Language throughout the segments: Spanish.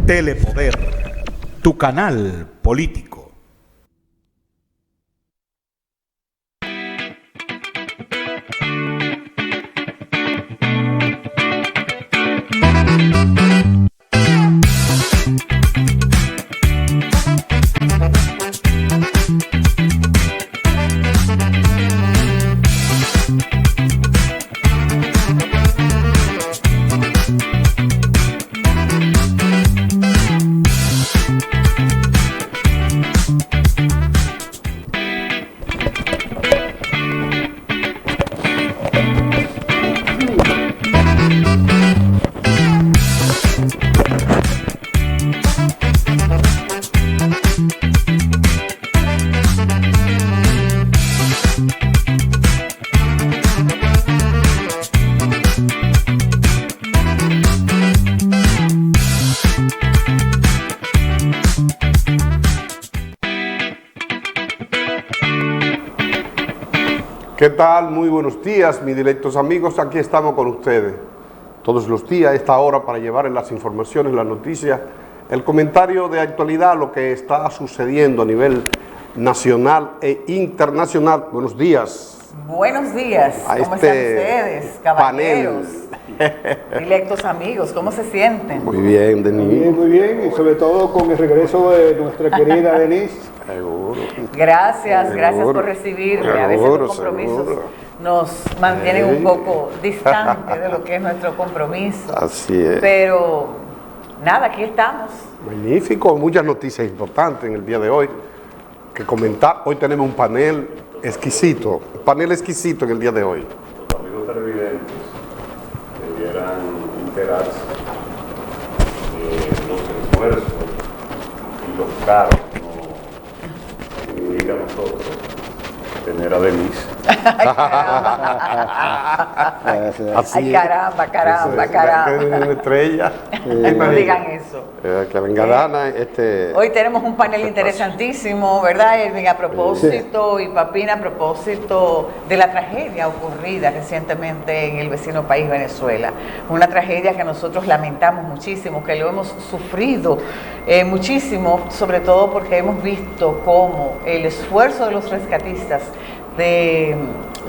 Telepoder, tu canal político. ¿Qué tal? Muy buenos días, mis directos amigos. Aquí estamos con ustedes todos los días a esta hora para llevarles las informaciones, las noticias, el comentario de actualidad, lo que está sucediendo a nivel nacional e internacional. Buenos días. Buenos días. ¿Cómo están ustedes, caballeros? Directos amigos, ¿cómo se sienten? Muy bien, Denise. Muy bien, y sobre todo con el regreso de nuestra querida Denise. Seguro. Gracias por recibirme. A veces los compromisos nos mantienen un poco distantes de lo que es nuestro compromiso. Así es. Pero nada, aquí estamos. Magnífico, muchas noticias importantes en el día de hoy que comentar. Hoy tenemos un panel exquisito, en el día de hoy. Los amigos televidentes debieran enterarse de los esfuerzos y los cargos que significa a nosotros tener a Denise. Ay, caramba. Una estrella. No digan eso. Que venga Dana. Hoy tenemos un panel interesantísimo, ¿verdad, Irving? A propósito, y Papina, a propósito de la tragedia ocurrida recientemente en el vecino país Venezuela. Una tragedia que nosotros lamentamos muchísimo, que lo hemos sufrido muchísimo, sobre todo porque hemos visto cómo el esfuerzo de los rescatistas de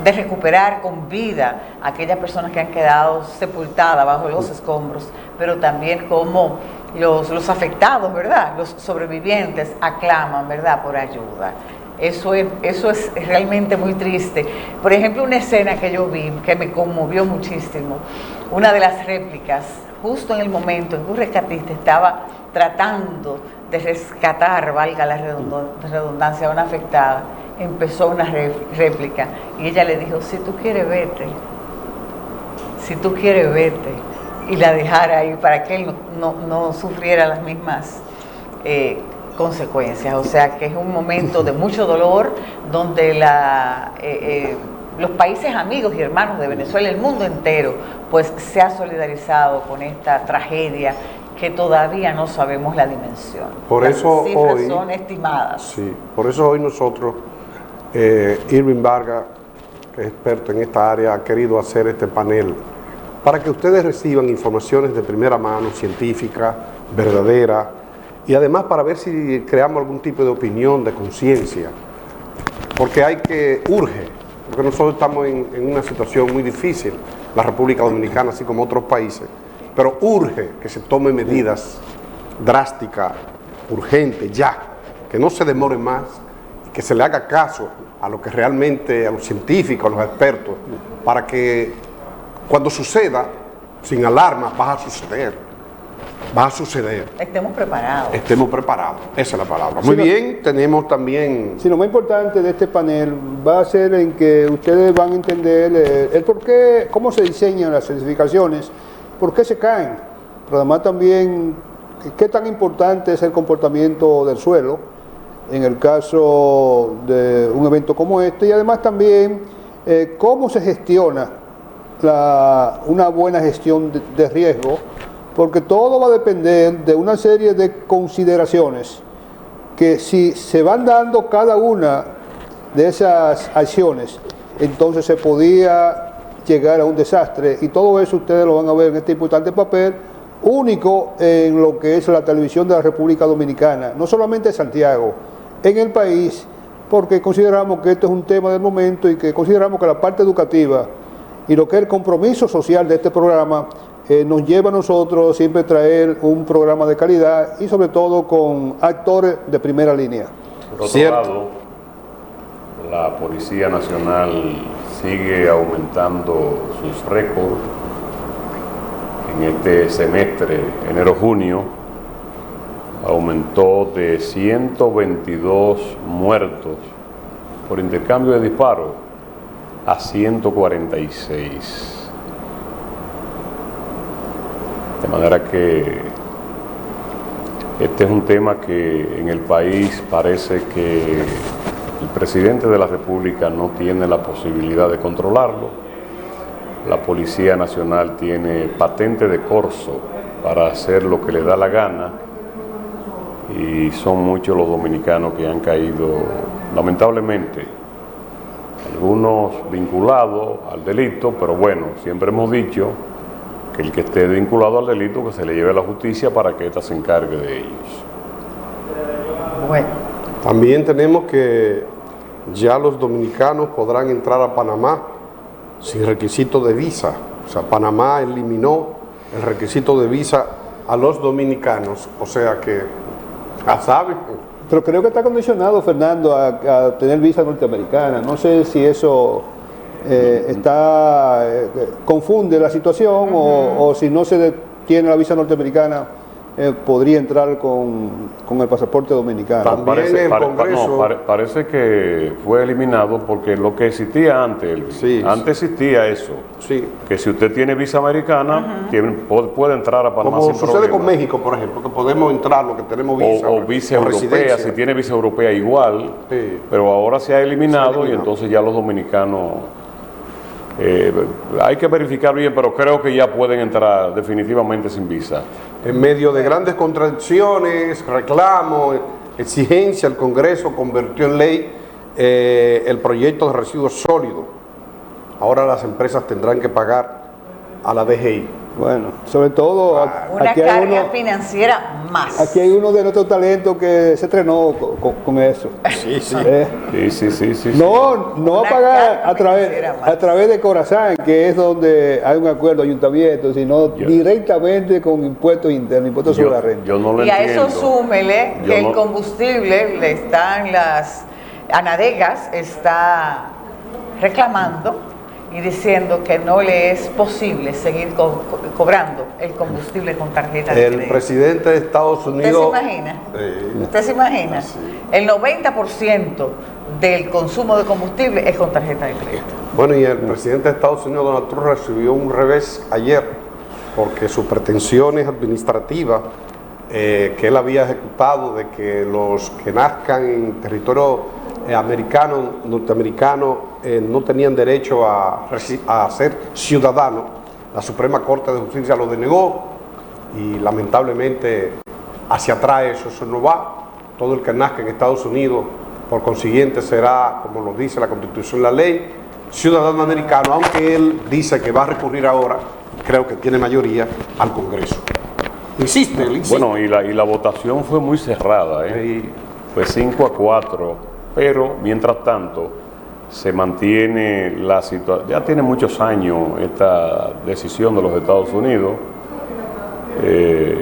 recuperar con vida a aquellas personas que han quedado sepultadas bajo los escombros, pero también como los afectados, ¿verdad? Los sobrevivientes aclaman, ¿verdad?, por ayuda. Eso es realmente muy triste. Por ejemplo, una escena que yo vi que me conmovió muchísimo, una de las réplicas, justo en el momento en que un rescatista estaba tratando de rescatar, valga la redundancia, a una afectada, empezó una réplica y ella le dijo: si tú quieres vete, y la dejara ahí para que él no sufriera las mismas consecuencias. O sea que es un momento de mucho dolor donde los países amigos y hermanos de Venezuela, el mundo entero, pues se ha solidarizado con esta tragedia que todavía no sabemos la dimensión. Por eso las cifras hoy son estimadas. Sí, por eso hoy nosotros, Irving Vargas, que es experto en esta área, ha querido hacer este panel para que ustedes reciban informaciones de primera mano, científica, verdadera, y además para ver si creamos algún tipo de opinión, de conciencia, porque urge, porque nosotros estamos en una situación muy difícil, la República Dominicana, así como otros países, pero urge que se tomen medidas drásticas, urgentes, ya, que no se demore más, que se le haga caso a lo que realmente, a los científicos, a los expertos, para que cuando suceda, sin alarma, va a suceder. Estemos preparados. Esa es la palabra. Muy bien, tenemos también... Sí, lo más importante de este panel va a ser en que ustedes van a entender el por qué, cómo se diseñan las certificaciones, por qué se caen, pero además también qué tan importante es el comportamiento del suelo en el caso de un evento como este, y además también cómo se gestiona una buena gestión de riesgo, porque todo va a depender de una serie de consideraciones que si se van dando cada una de esas acciones, entonces se podía llegar a un desastre, y todo eso ustedes lo van a ver en este importante papel único en lo que es la televisión de la República Dominicana, no solamente en Santiago, en el país, porque consideramos que esto es un tema del momento y que consideramos que la parte educativa y lo que es el compromiso social de este programa nos lleva a nosotros siempre traer un programa de calidad y sobre todo con actores de primera línea. Por otro lado, la Policía Nacional sigue aumentando sus récords. En este semestre, enero-junio, aumentó de 122 muertos por intercambio de disparos a 146. De manera que este es un tema que en el país parece que el presidente de la República no tiene la posibilidad de controlarlo. La Policía Nacional tiene patente de corso para hacer lo que le da la gana y son muchos los dominicanos que han caído, lamentablemente, algunos vinculados al delito, pero bueno, siempre hemos dicho que el que esté vinculado al delito que se le lleve a la justicia para que ésta se encargue de ellos. Bueno. También tenemos que ya los dominicanos podrán entrar a Panamá sin requisito de visa. O sea, Panamá eliminó el requisito de visa a los dominicanos. O sea que, ya saben. Pero creo que está condicionado, Fernando, a tener visa norteamericana. No sé si eso confunde la situación o si no se tiene la visa norteamericana, podría entrar con el pasaporte dominicano. También parece que fue eliminado porque lo que existía antes, antes existía eso, que si usted tiene visa americana, puede entrar a Panamá como sin sucede problema. con México, por ejemplo, que podemos entrar los que tenemos visa o visa europea, si tiene visa europea igual, pero ahora se ha eliminado y entonces ya los dominicanos hay que verificar bien, pero creo que ya pueden entrar definitivamente sin visa. En medio de grandes contradicciones, reclamos, exigencia, el Congreso convirtió en ley el proyecto de residuos sólidos. Ahora las empresas tendrán que pagar a la DGI. Bueno, sobre todo una carga financiera más. Aquí hay uno de nuestros talentos que se entrenó con eso. Sí. No a pagar a través de Corazán, que es donde hay un acuerdo ayuntamiento, sino directamente con impuestos internos, impuestos sobre la renta. Yo no lo y entiendo. A eso súmele que el combustible le están Anadegas está reclamando y diciendo que no le es posible seguir cobrando el combustible con tarjeta de crédito. El presidente de Estados Unidos... ¿Usted se imagina? Sí. El 90% del consumo de combustible es con tarjeta de crédito. Bueno, y el presidente de Estados Unidos, Donald Trump, recibió un revés ayer porque sus pretensiones administrativas que él había ejecutado de que los que nazcan en territorio norteamericano no tenían derecho a ser ciudadanos. La Suprema Corte de Justicia lo denegó y lamentablemente hacia atrás eso no va. Todo el que nazca en Estados Unidos, por consiguiente, será, como lo dice la Constitución, la ley, ciudadano americano, aunque él dice que va a recurrir ahora, creo que tiene mayoría, al Congreso. Él insiste. Bueno, y la votación fue muy cerrada, fue 5-4, pero mientras tanto se mantiene la situación. Ya tiene muchos años esta decisión de los Estados Unidos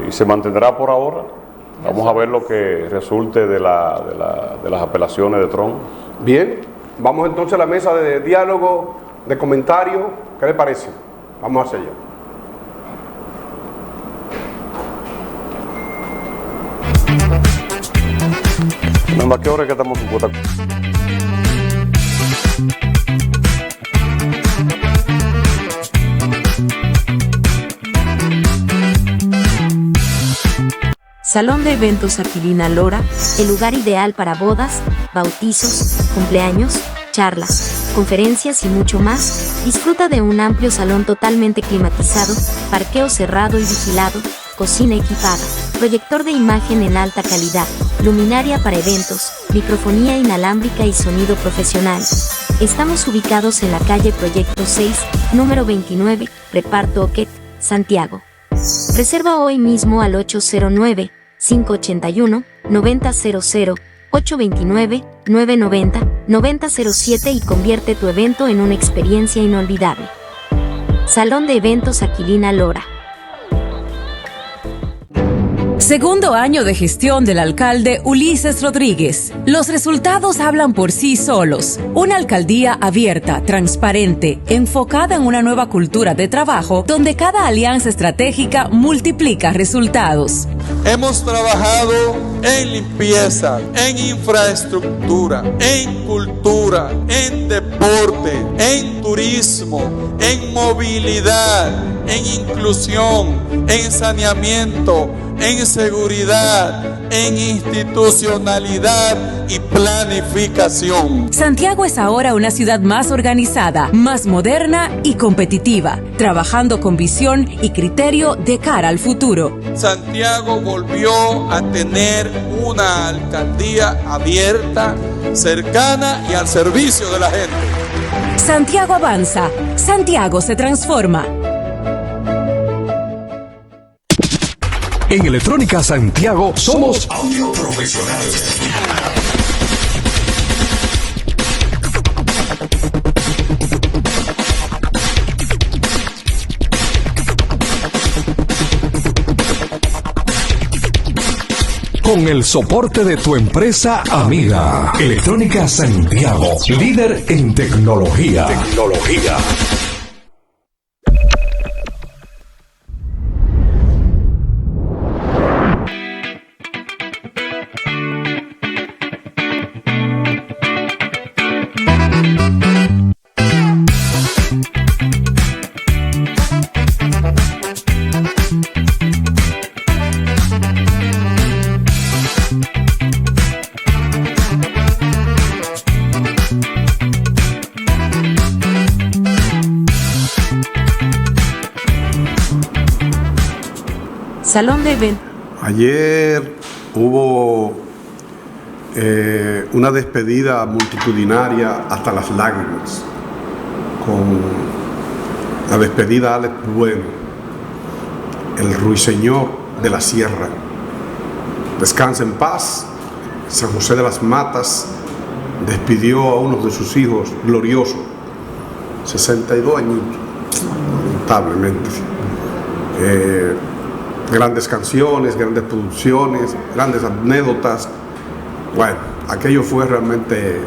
y se mantendrá por ahora. Vamos a ver lo que resulte de las apelaciones de Trump. Bien, vamos entonces a la mesa de diálogo, de comentario. ¿Qué le parece? Vamos hacia allá. ¿A qué hora que estamos en cuota? Salón de Eventos Aquilina Lora, el lugar ideal para bodas, bautizos, cumpleaños, charlas, conferencias y mucho más. Disfruta de un amplio salón totalmente climatizado, parqueo cerrado y vigilado, cocina equipada, proyector de imagen en alta calidad, luminaria para eventos, microfonía inalámbrica y sonido profesional. Estamos ubicados en la calle Proyecto 6, número 29, Reparto Oquet, Santiago. Reserva hoy mismo al 809-581-9000, 829-990-9007 y convierte tu evento en una experiencia inolvidable. Salón de Eventos Aquilina Lora. Segundo año de gestión del alcalde Ulises Rodríguez. Los resultados hablan por sí solos. Una alcaldía abierta, transparente, enfocada en una nueva cultura de trabajo donde cada alianza estratégica multiplica resultados. Hemos trabajado en limpieza, en infraestructura, en cultura, en deporte, en turismo, en movilidad, en inclusión, en saneamiento, en seguridad, en institucionalidad y planificación. Santiago es ahora una ciudad más organizada, más moderna y competitiva, trabajando con visión y criterio de cara al futuro. Santiago volvió a tener una alcaldía abierta, cercana y al servicio de la gente. Santiago avanza, Santiago se transforma. En Electrónica Santiago somos audio profesionales. Con el soporte de tu empresa amiga. Electrónica Santiago, líder en tecnología. Salón de Eventos. Ayer hubo una despedida multitudinaria hasta las lágrimas, con la despedida a Alex Bueno, el ruiseñor de la sierra. Descansa en paz. San José de las Matas despidió a uno de sus hijos glorioso, 62 añitos, lamentablemente. Grandes canciones, grandes producciones, grandes anécdotas. Bueno, aquello fue realmente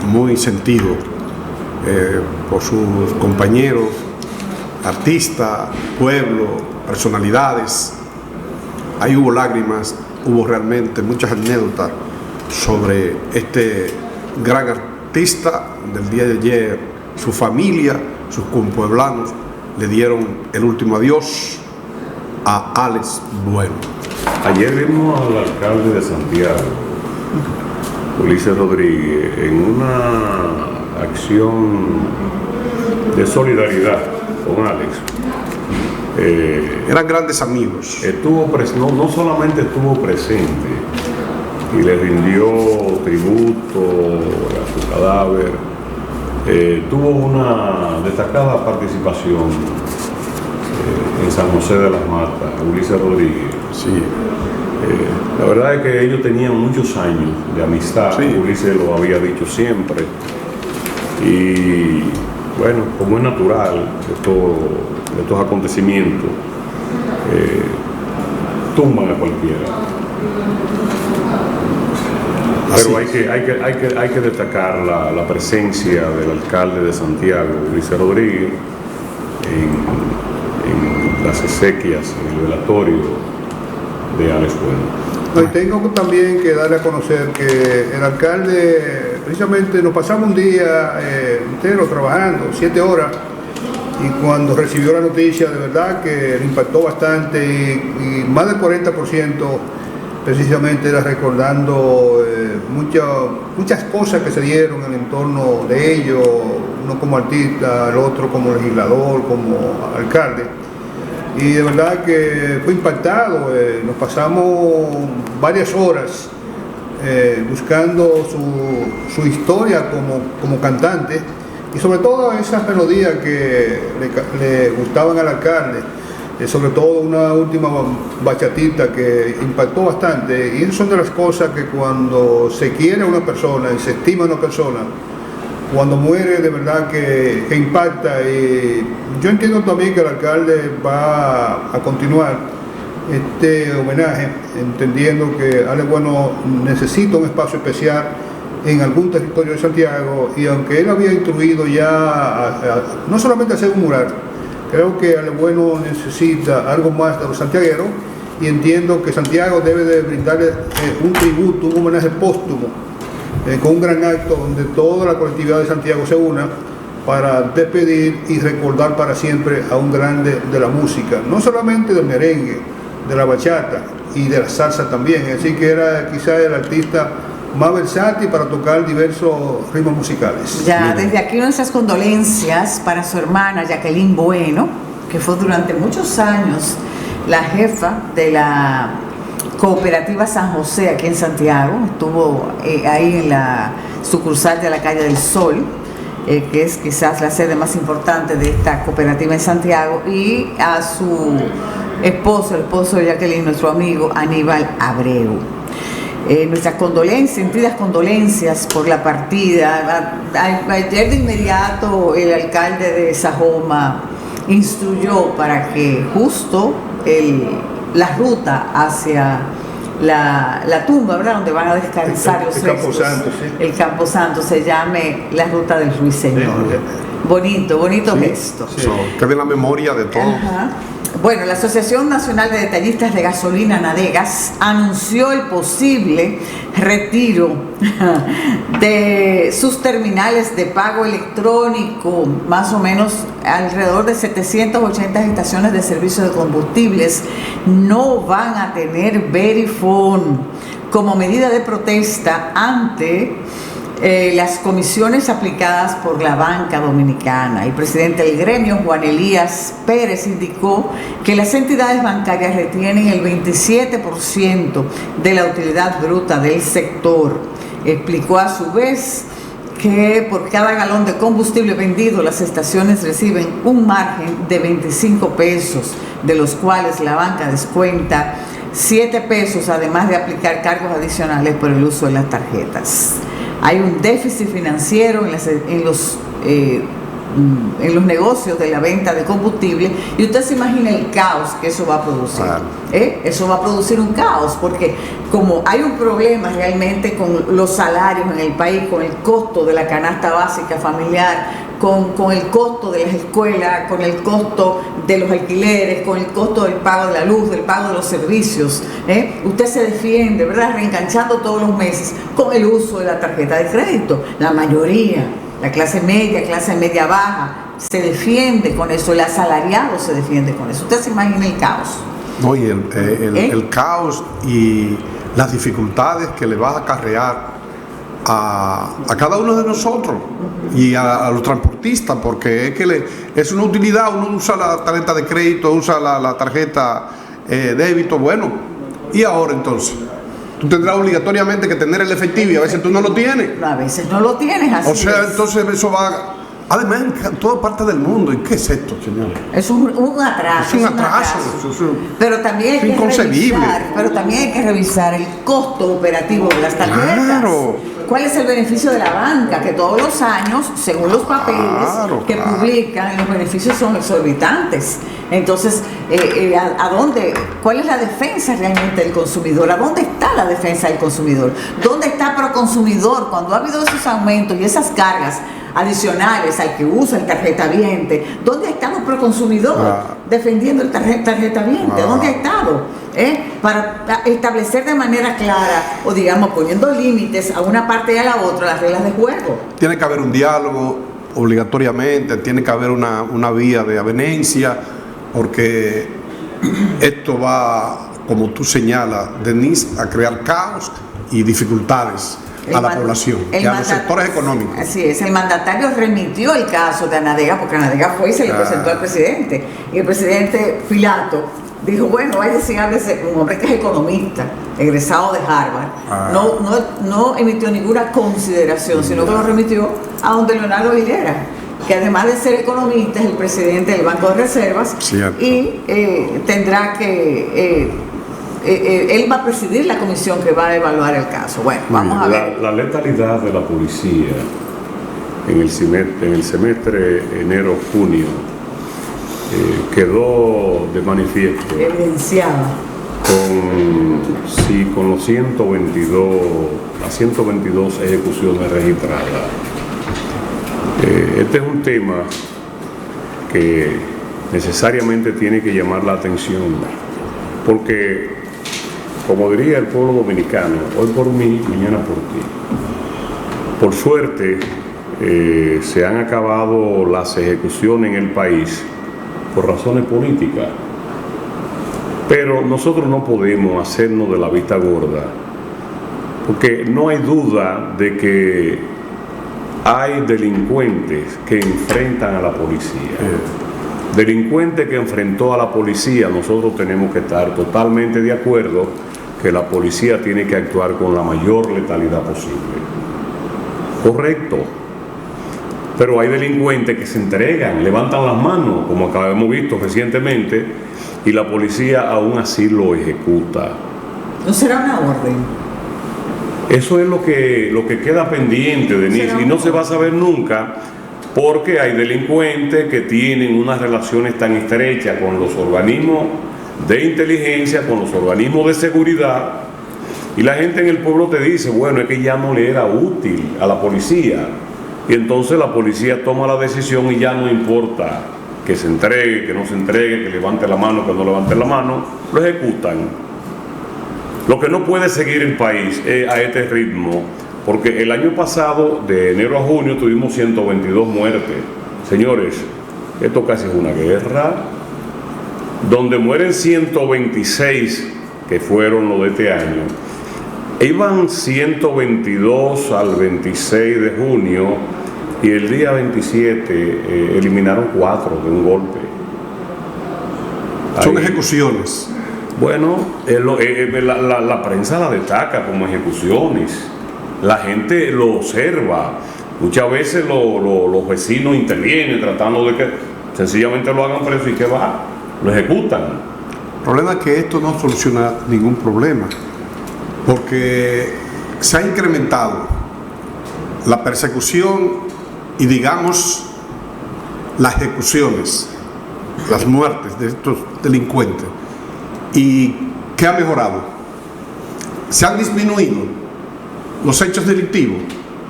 muy sentido por sus compañeros, artistas, pueblo, personalidades. Ahí hubo lágrimas, hubo realmente muchas anécdotas sobre este gran artista del día de ayer. Su familia, sus compueblanos le dieron el último adiós a Alex Bueno. Ayer vimos al alcalde de Santiago, Ulises Rodríguez, en una acción de solidaridad con Alex. Eran grandes amigos. No solamente estuvo presente y le rindió tributo a su cadáver, tuvo una destacada participación en San José de las Matas, Ulises Rodríguez. Sí. La verdad es que ellos tenían muchos años de amistad, sí. Ulises lo había dicho siempre. Y bueno, como es natural, estos acontecimientos tumban a cualquiera. Pero hay que destacar la presencia del alcalde de Santiago, Ulises Rodríguez, en las exequias, en el velatorio de Alex Bueno. Y tengo también que darle a conocer que el alcalde, precisamente nos pasamos un día entero trabajando, 7 horas, y cuando recibió la noticia, de verdad que le impactó bastante, y más del 40% precisamente era recordando muchas cosas que se dieron en el entorno de ellos, uno como artista, el otro como legislador, como alcalde. Y de verdad que fue impactado. Nos pasamos varias horas buscando su historia como cantante, y sobre todo esas melodías que le gustaban al alcalde. sobre todo una última bachatita que impactó bastante, y son de las cosas que cuando se quiere a una persona y se estima a una persona, cuando muere de verdad que impacta. Y yo entiendo también que el alcalde va a continuar este homenaje, entendiendo que Ale Bueno necesita un espacio especial en algún territorio de Santiago, y aunque él había instruido ya no solamente hacer un mural, creo que Ale Bueno necesita algo más de los santiagueros, y entiendo que Santiago debe de brindarle un tributo, un homenaje póstumo, con un gran acto donde toda la colectividad de Santiago se una para despedir y recordar para siempre a un grande de la música, no solamente del merengue, de la bachata y de la salsa también. Así que era quizá el artista más versátil para tocar diversos ritmos musicales. Ya, desde aquí nuestras condolencias para su hermana Jacqueline Bueno, que fue durante muchos años la jefa de la Cooperativa San José aquí en Santiago. Estuvo ahí en la sucursal de la Calle del Sol, que es quizás la sede más importante de esta cooperativa en Santiago, y a su esposo, el esposo de Jacqueline, nuestro amigo Aníbal Abreu. Nuestras condolencias, sentidas condolencias por la partida. Ayer de inmediato el alcalde de Sajoma instruyó para que justo la ruta hacia la tumba, ¿verdad?, donde van a descansar los restos, el Camposanto, se llame la ruta del Ruiseñor. Bonito gesto. Que de la memoria de todos. Bueno, la Asociación Nacional de Detallistas de Gasolina, Nadegas, anunció el posible retiro de sus terminales de pago electrónico. Más o menos alrededor de 780 estaciones de servicio de combustibles no van a tener Verifone como medida de protesta ante las comisiones aplicadas por la banca dominicana. El presidente del gremio, Juan Elías Pérez, indicó que las entidades bancarias retienen el 27% de la utilidad bruta del sector. Explicó a su vez que por cada galón de combustible vendido, las estaciones reciben un margen de 25 pesos, de los cuales la banca descuenta 7 pesos, además de aplicar cargos adicionales por el uso de las tarjetas. Hay un déficit financiero en los negocios de la venta de combustible, y usted se imagina el caos que eso va a producir. Eso va a producir un caos, porque como hay un problema realmente con los salarios en el país, con el costo de la canasta básica familiar, con el costo de las escuelas, con el costo de los alquileres, con el costo del pago de la luz, del pago de los servicios. Usted se defiende, ¿verdad?, reenganchando todos los meses con el uso de la tarjeta de crédito. La mayoría, la clase media baja, se defiende con eso, el asalariado se defiende con eso. Usted se imagina el caos. No, y el caos y las dificultades que le va a acarrear a cada uno de nosotros y a los transportistas, porque es que es una utilidad. Uno usa la tarjeta de crédito, usa la tarjeta débito. Bueno, y ahora entonces tú tendrás obligatoriamente que tener el efectivo, y a veces tú no lo tienes. A veces no lo tienes, así o sea, es. Entonces eso va, además, en toda parte del mundo. ¿Y qué es esto, señores? Es un atraso. Es un atraso. Pero también hay que revisar el costo operativo de las tarjetas. Claro. ¿Cuál es el beneficio de la banca? Que todos los años, según los papeles que publican, los beneficios son exorbitantes. Entonces, ¿cuál es la defensa realmente del consumidor? ¿A dónde está la defensa del consumidor? ¿Dónde está Proconsumidor cuando ha habido esos aumentos y esas cargas adicionales al que usa el tarjetaviente? ¿Dónde ha estado Proconsumidor defendiendo el tarjetaviente? ¿Dónde ha estado? Para establecer de manera clara, o digamos poniendo límites a una parte y a la otra, las reglas de juego. Tiene que haber un diálogo obligatoriamente, tiene que haber una vía de avenencia, porque esto va, como tú señalas, Denise, a crear caos y dificultades a la población y a los sectores económicos. Así es, el mandatario remitió el caso de Anadega, porque Anadega fue y se le presentó al presidente, y el presidente Pilato dijo, bueno, vaya a decirle, un hombre que es economista, egresado de Harvard, no emitió ninguna consideración, sino que lo remitió a donde Leonardo Aguilera, que además de ser economista es el presidente del Banco de Reservas. Cierto. Y tendrá que... él va a presidir la comisión que va a evaluar el caso. Bueno, vamos a ver. La letalidad de la policía en el semestre enero-junio quedó de manifiesto Evidenciado. con los 122 ejecuciones registradas. Este es un tema que necesariamente tiene que llamar la atención, porque, como diría el pueblo dominicano, hoy por mí, mañana por ti. Por suerte, se han acabado las ejecuciones en el país por razones políticas, pero nosotros no podemos hacernos de la vista gorda, porque no hay duda de que hay delincuentes que enfrentan a la policía. Delincuente que enfrentó a la policía, nosotros tenemos que estar totalmente de acuerdo que la policía tiene que actuar con la mayor letalidad posible. Correcto. Pero hay delincuentes que se entregan, levantan las manos, como hemos visto recientemente, y la policía aún así lo ejecuta. ¿No será una orden? Eso es lo que queda pendiente, Denise, y no se va a saber nunca, porque hay delincuentes que tienen unas relaciones tan estrechas con los organismos de inteligencia, con los organismos de seguridad, y la gente en el pueblo te dice, bueno, es que ya no le era útil a la policía, y entonces la policía toma la decisión y ya no importa que se entregue, que no se entregue, que levante la mano, que no levante la mano, lo ejecutan. Lo que no puede seguir el país a este ritmo, porque el año pasado, de enero a junio, tuvimos 122 muertes. Señores, esto casi es una guerra, donde mueren 126, que fueron los de este año. Iban 122 al 26 de junio, y el día 27 eliminaron 4 de un golpe. Son ejecuciones. Bueno, la prensa la destaca como ejecuciones. La gente lo observa. Muchas veces los vecinos intervienen tratando de que sencillamente lo hagan preso y que va, lo ejecutan. El problema es que esto no soluciona ningún problema, porque se ha incrementado la persecución y, digamos, las ejecuciones, las muertes de estos delincuentes. ¿Y qué ha mejorado? Se han disminuido los hechos delictivos,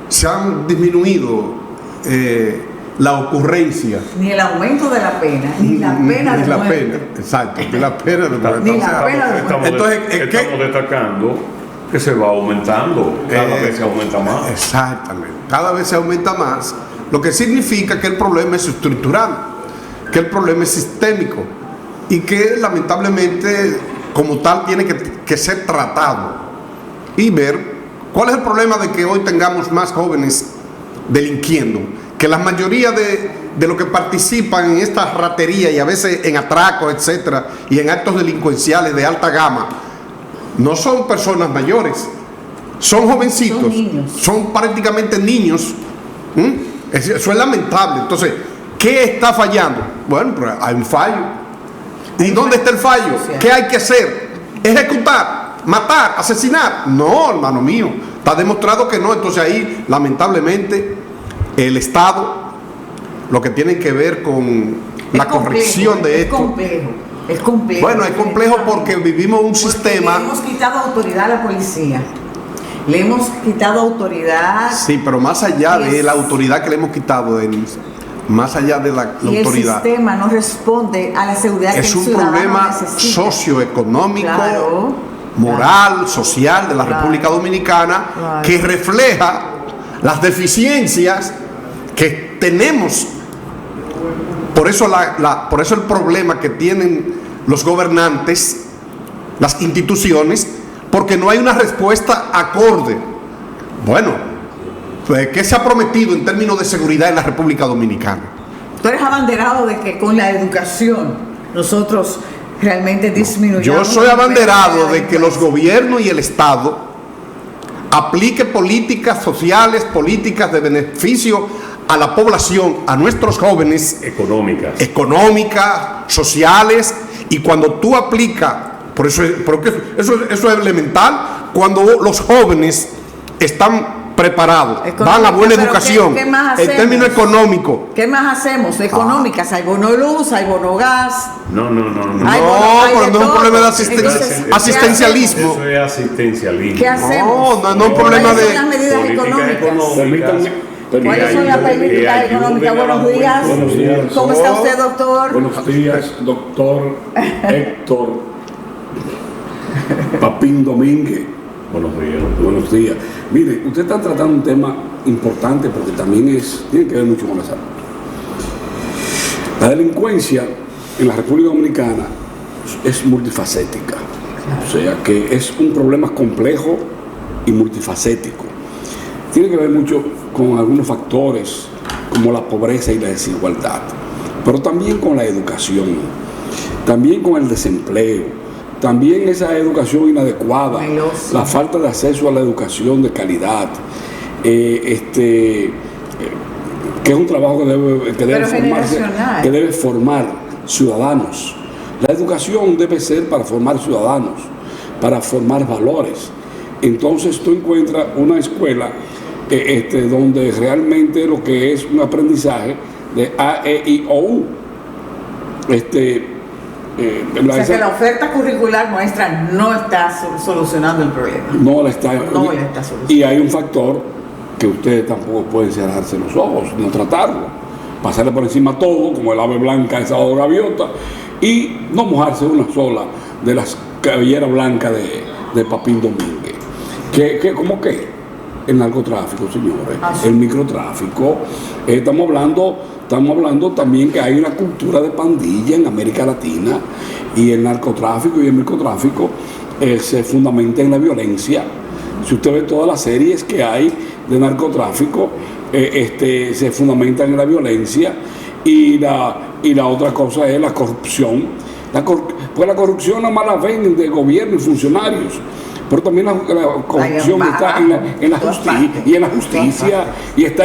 se han disminuido la ocurrencia. Ni el aumento de la pena, ni la pena de muerte. Exacto, ni la pena de muerte. Ni la pena de muerte. Entonces, estamos destacando que se va aumentando, cada vez se aumenta más. Exactamente, cada vez se aumenta más, lo que significa que el problema es estructural, que el problema es sistémico y que lamentablemente como tal tiene que ser tratado y ver cuál es el problema de que hoy tengamos más jóvenes delinquiendo, que la mayoría de los que participan en esta ratería y a veces en atracos, etcétera, y en actos delincuenciales de alta gama, no son personas mayores, son jovencitos, son prácticamente niños. Eso es lamentable. Entonces, ¿qué está fallando? Bueno, pues hay un fallo. ¿Y dónde está el fallo? ¿Qué hay que hacer? ¿Ejecutar? ¿Matar? ¿Asesinar? No, hermano mío, está demostrado que no. Entonces ahí, lamentablemente, el Estado, lo que tiene que ver con la corrección de esto. Es complejo. Bueno, es complejo porque vivimos un sistema. Le hemos quitado autoridad a la policía. Le hemos quitado autoridad. Sí, pero más allá de la autoridad que le hemos quitado, más allá de la autoridad. El sistema no responde a la seguridad que el ciudadano necesita. Es un problema socioeconómico, moral, social de la República Dominicana, que refleja las deficiencias que tenemos. Por eso, por eso el problema que tienen los gobernantes, las instituciones, porque no hay una respuesta acorde. Bueno, pues, ¿qué se ha prometido en términos de seguridad en la República Dominicana? Tú eres abanderado de que con la educación nosotros realmente disminuyamos. Yo soy abanderado de que los gobiernos y el Estado aplique políticas sociales, políticas de beneficio a la población, a nuestros jóvenes, económicas, sociales, y cuando tú aplicas, porque eso es elemental, cuando los jóvenes están preparados, van a buena educación, ¿qué más en términos económicos. ¿Qué más hacemos? Económicas, hay bono luz, hay bono gas. No, Pero no es un problema de asistencialismo. Eso es asistencialismo. ¿Qué hacemos? No es un problema de... ¿Cuáles son las medidas económicas? Permítanme. ¿Cuáles son las políticas económicas? Buenos días. Buenos días. ¿Cómo está usted, doctor? Buenos días, doctor Héctor Papín Domínguez. Buenos días. Buenos días. Mire, usted está tratando un tema importante porque también tiene que ver mucho con la salud. La delincuencia en la República Dominicana es multifacética. O sea que es un problema complejo y multifacético. Tiene que ver mucho con algunos factores como la pobreza y la desigualdad, pero también con la educación, también con el desempleo, también esa educación inadecuada, la falta de acceso a la educación de calidad, que es un trabajo que debe formar ciudadanos. La educación debe ser para formar ciudadanos, para formar valores. Entonces tú encuentras una escuela donde realmente lo que es un aprendizaje de A, E, I, O, U. O sea que la oferta curricular nuestra no está solucionando el problema. No la está solucionando. Y hay un factor que ustedes tampoco pueden cerrarse los ojos, no tratarlo, pasarle por encima todo, como el ave blanca de Sábado Gaviota, y no mojarse una sola de las cabelleras blancas de Papín Domínguez. ¿Cómo qué? El narcotráfico, señores, el microtráfico. Estamos hablando también que hay una cultura de pandilla en América Latina, y el narcotráfico y el microtráfico se fundamenta en la violencia. Si usted ve todas las series que hay de narcotráfico, se fundamentan en la violencia, y la otra cosa es la corrupción. Pues la corrupción no más la ven de gobierno y funcionarios, pero también la corrupción está en la justicia, y en la justicia, y está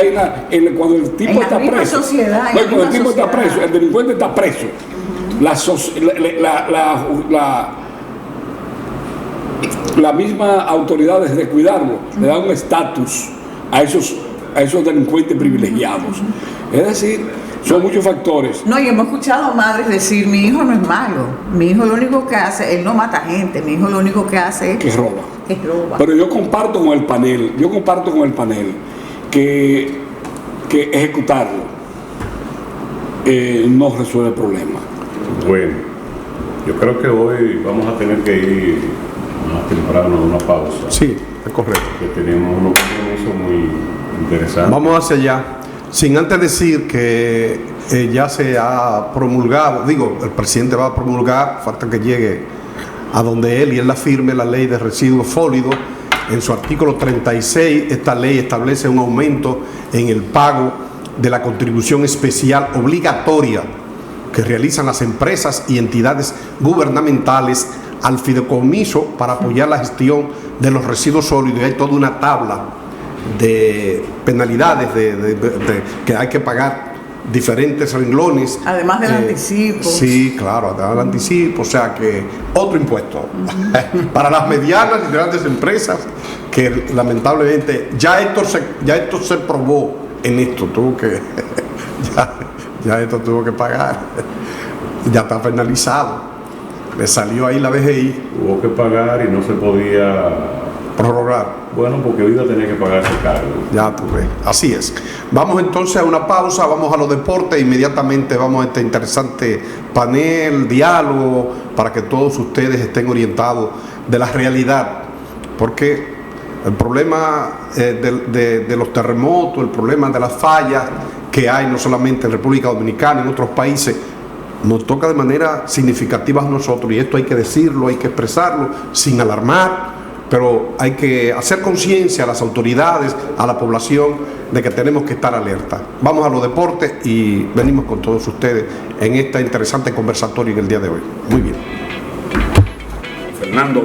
cuando el tipo está preso. Cuando el tipo está preso, el delincuente está preso. La misma autoridad de cuidarlo le da un estatus a esos delincuentes privilegiados. Es decir, son muchos factores. No, y hemos escuchado madres decir: mi hijo no es malo, mi hijo lo único que hace, él no mata gente, mi hijo lo único que hace es que roba. Pero yo comparto con el panel que ejecutarlo no resuelve el problema. Bueno, yo creo que hoy vamos a tener que ir más temprano a una pausa. Sí, es correcto. Que tenemos unos compromisos muy interesantes. Vamos hacia allá. Sin antes decir que ya se ha promulgado, el presidente va a promulgar, falta que llegue a donde él y él la firme, la ley de residuos sólidos. En su artículo 36, esta ley establece un aumento en el pago de la contribución especial obligatoria que realizan las empresas y entidades gubernamentales al fideicomiso para apoyar la gestión de los residuos sólidos. Y hay toda una tabla de penalidades que hay que pagar, diferentes renglones. Además del anticipo. Sí, claro, además del anticipo, o sea que otro impuesto para las medianas y grandes empresas que lamentablemente ya esto se probó en esto, ya esto tuvo que pagar, ya está penalizado, le salió ahí la DGI. Hubo que pagar y no se podía prorrogar. Bueno, porque hoy tenía que pagar ese cargo. Ya tú ves, así es. Vamos entonces a una pausa, vamos a los deportes, inmediatamente vamos a este interesante panel, diálogo, para que todos ustedes estén orientados de la realidad, porque el problema de los terremotos, el problema de las fallas que hay no solamente en República Dominicana, en otros países, nos toca de manera significativa a nosotros, y esto hay que decirlo, hay que expresarlo sin alarmar, pero hay que hacer conciencia a las autoridades, a la población, de que tenemos que estar alerta. Vamos a los deportes y venimos con todos ustedes en esta interesante conversatorio en el día de hoy. Muy bien. Fernando.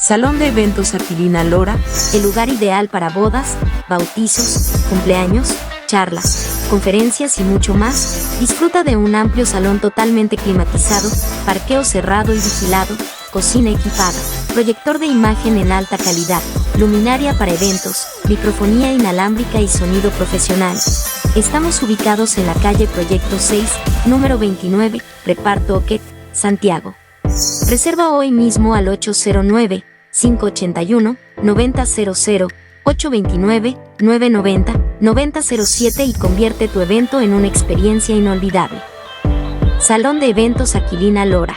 Salón de Eventos Aquilina Lora, el lugar ideal para bodas, bautizos, cumpleaños, charlas, conferencias y mucho más. Disfruta de un amplio salón totalmente climatizado, parqueo cerrado y vigilado, cocina equipada, proyector de imagen en alta calidad, luminaria para eventos, microfonía inalámbrica y sonido profesional. Estamos ubicados en la calle Proyecto 6, número 29, Reparto Oquet, Santiago. Reserva hoy mismo al 809-581-9000, 829-990-9007 y convierte tu evento en una experiencia inolvidable. Salón de Eventos Aquilina Lora.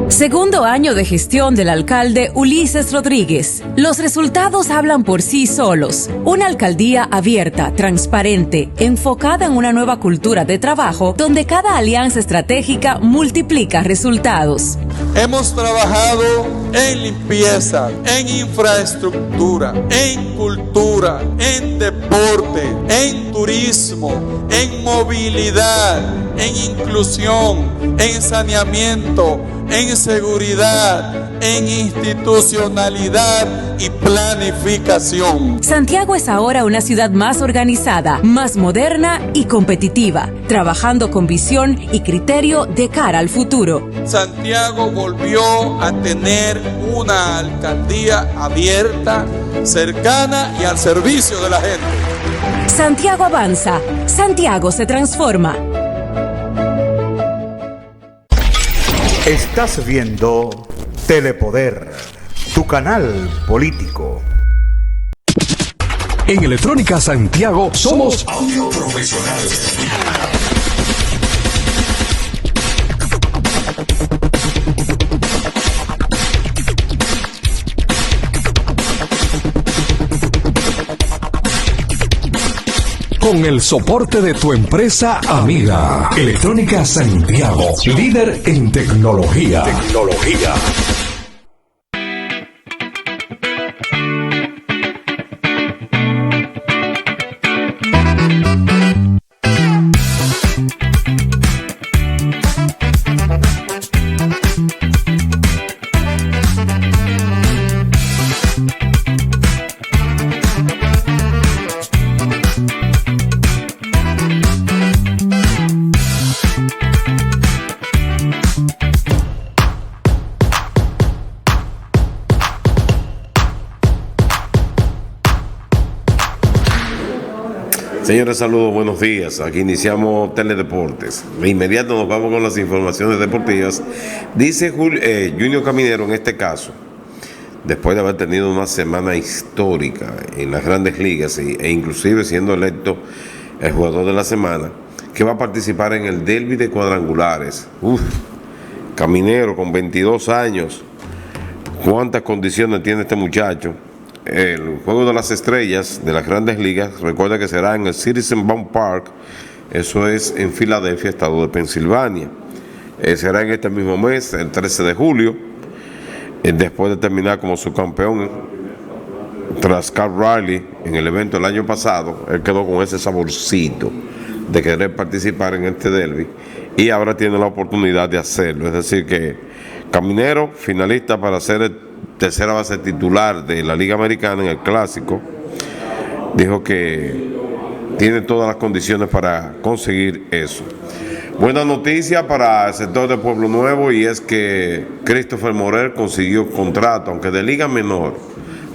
Segundo año de gestión del alcalde Ulises Rodríguez. Los resultados hablan por sí solos. Una alcaldía abierta, transparente, enfocada en una nueva cultura de trabajo, donde cada alianza estratégica multiplica resultados. Hemos trabajado en limpieza, en infraestructura, en cultura, en deporte, en turismo, en movilidad, en inclusión, en saneamiento, en seguridad, en institucionalidad y planificación. Santiago es ahora una ciudad más organizada, más moderna y competitiva, trabajando con visión y criterio de cara al futuro. Santiago volvió a tener una alcaldía abierta, cercana y al servicio de la gente. Santiago avanza, Santiago se transforma. Estás viendo Telepoder, tu canal político. En Electrónica Santiago somos audio profesionales. Con el soporte de tu empresa amiga. Electrónica Santiago, líder en tecnología. Señores, saludos, buenos días. Aquí iniciamos Teledeportes. De inmediato nos vamos con las informaciones deportivas. Dice Junior Caminero, en este caso, después de haber tenido una semana histórica en las grandes ligas e inclusive siendo electo el jugador de la semana, que va a participar en el derbi de cuadrangulares. Caminero con 22 años. ¿Cuántas condiciones tiene este muchacho? El Juego de las Estrellas de las Grandes Ligas, recuerda que será en el Citizen Bank Park, eso es en Filadelfia, estado de Pensilvania. Será en este mismo mes, el 13 de julio, después de terminar como subcampeón tras Carl Riley en el evento el año pasado. Él quedó con ese saborcito de querer participar en este derbi y ahora tiene la oportunidad de hacerlo. Es decir que Caminero, finalista para ser el tercera base titular de la Liga Americana en el Clásico, dijo que tiene todas las condiciones para conseguir eso. Buena noticia para el sector de Pueblo Nuevo, y es que Christopher Morel consiguió contrato, aunque de liga menor,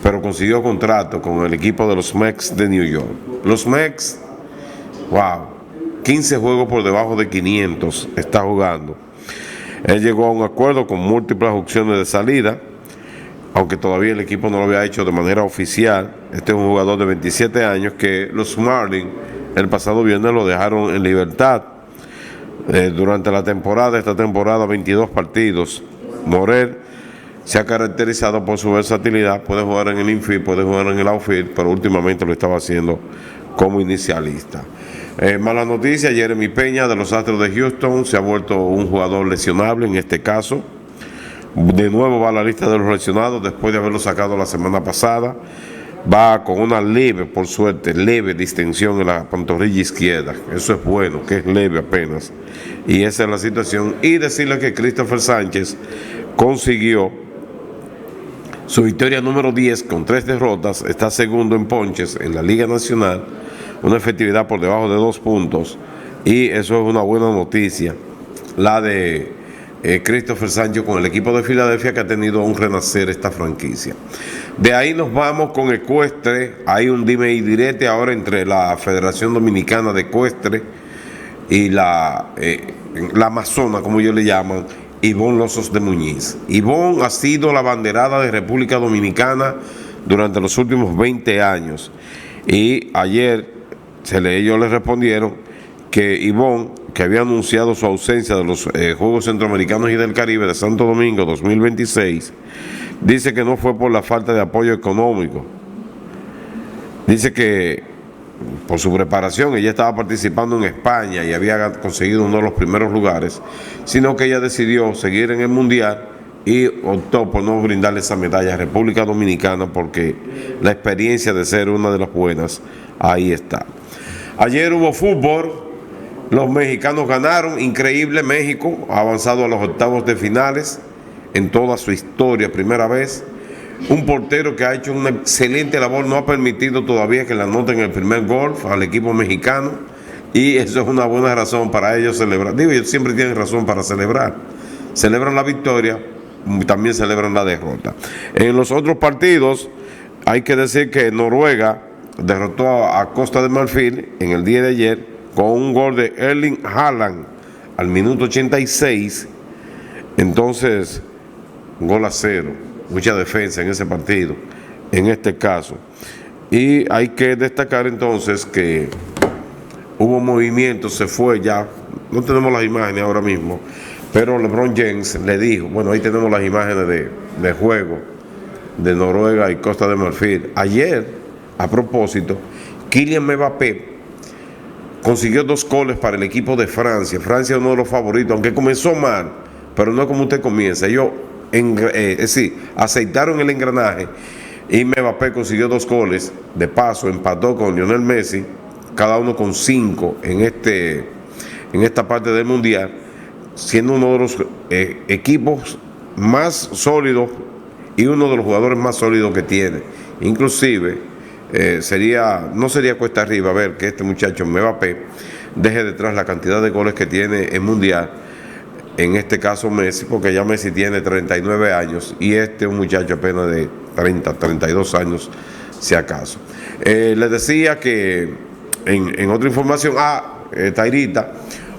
pero consiguió contrato con el equipo de los Mets de New York. Los Mets, 15 juegos por debajo de 500 está jugando. Él llegó a un acuerdo con múltiples opciones de salida, aunque todavía el equipo no lo había hecho de manera oficial. Este es un jugador de 27 años que los Marlins el pasado viernes lo dejaron en libertad. Durante la temporada, esta temporada 22 partidos. Morel se ha caracterizado por su versatilidad, puede jugar en el infield, puede jugar en el outfield, pero últimamente lo estaba haciendo como inicialista. Mala noticia, Jeremy Peña de los Astros de Houston se ha vuelto un jugador lesionable en este caso. De nuevo va a la lista de los lesionados después de haberlo sacado la semana pasada. Va con una leve, por suerte, leve distensión en la pantorrilla izquierda. Eso es bueno, que es leve apenas. Y esa es la situación. Y decirle que Christopher Sánchez consiguió su victoria número 10 con 3 derrotas, está segundo en ponches en la Liga Nacional, una efectividad por debajo de 2 puntos, y eso es una buena noticia, la de Christopher Sánchez con el equipo de Filadelfia, que ha tenido un renacer esta franquicia. De ahí nos vamos con ecuestre. Hay un dime y direte ahora entre la Federación Dominicana de Ecuestre y la Amazona, como ellos le llaman, Ivonne Lozos de Muñiz. Ivonne ha sido la banderada de República Dominicana durante los últimos 20 años. Y ayer ellos le respondieron que Ivonne, que había anunciado su ausencia de los Juegos Centroamericanos y del Caribe de Santo Domingo 2026, dice que no fue por la falta de apoyo económico. Dice que por su preparación, ella estaba participando en España y había conseguido uno de los primeros lugares, sino que ella decidió seguir en el Mundial y optó por no brindarle esa medalla a República Dominicana, porque la experiencia de ser una de las buenas ahí está. Ayer hubo fútbol, los mexicanos ganaron, increíble. México ha avanzado a los octavos de finales en toda su historia, primera vez. Un portero que ha hecho una excelente labor, no ha permitido todavía que le anoten el primer gol al equipo mexicano, y eso es una buena razón para ellos celebrar. Digo, ellos siempre tienen razón para celebrar. Celebran la victoria, también celebran la derrota. En los otros partidos, hay que decir que Noruega derrotó a Costa de Marfil en el día de ayer con un gol de Erling Haaland al minuto 86. Entonces, gol a 0. Mucha defensa en ese partido, en este caso. Y hay que destacar entonces que hubo movimientos, se fue ya, no tenemos las imágenes ahora mismo, pero LeBron James le dijo, bueno, ahí tenemos las imágenes de juego de Noruega y Costa de Marfil. Ayer, a propósito, Kylian Mbappé consiguió 2 goles para el equipo de Francia. Francia es uno de los favoritos, aunque comenzó mal, pero no es como usted comienza. Ellos aceitaron el engranaje y Mbappé consiguió 2 goles. De paso, empató con Lionel Messi, cada uno con 5 en esta parte del Mundial, siendo uno de los equipos más sólidos y uno de los jugadores más sólidos que tiene. Inclusive, no sería cuesta arriba ver que este muchacho Mbappé deje detrás la cantidad de goles que tiene en Mundial, en este caso Messi, porque ya Messi tiene 39 años y este es un muchacho apenas de 32 años, si acaso. Les decía que en otra información, Tairita,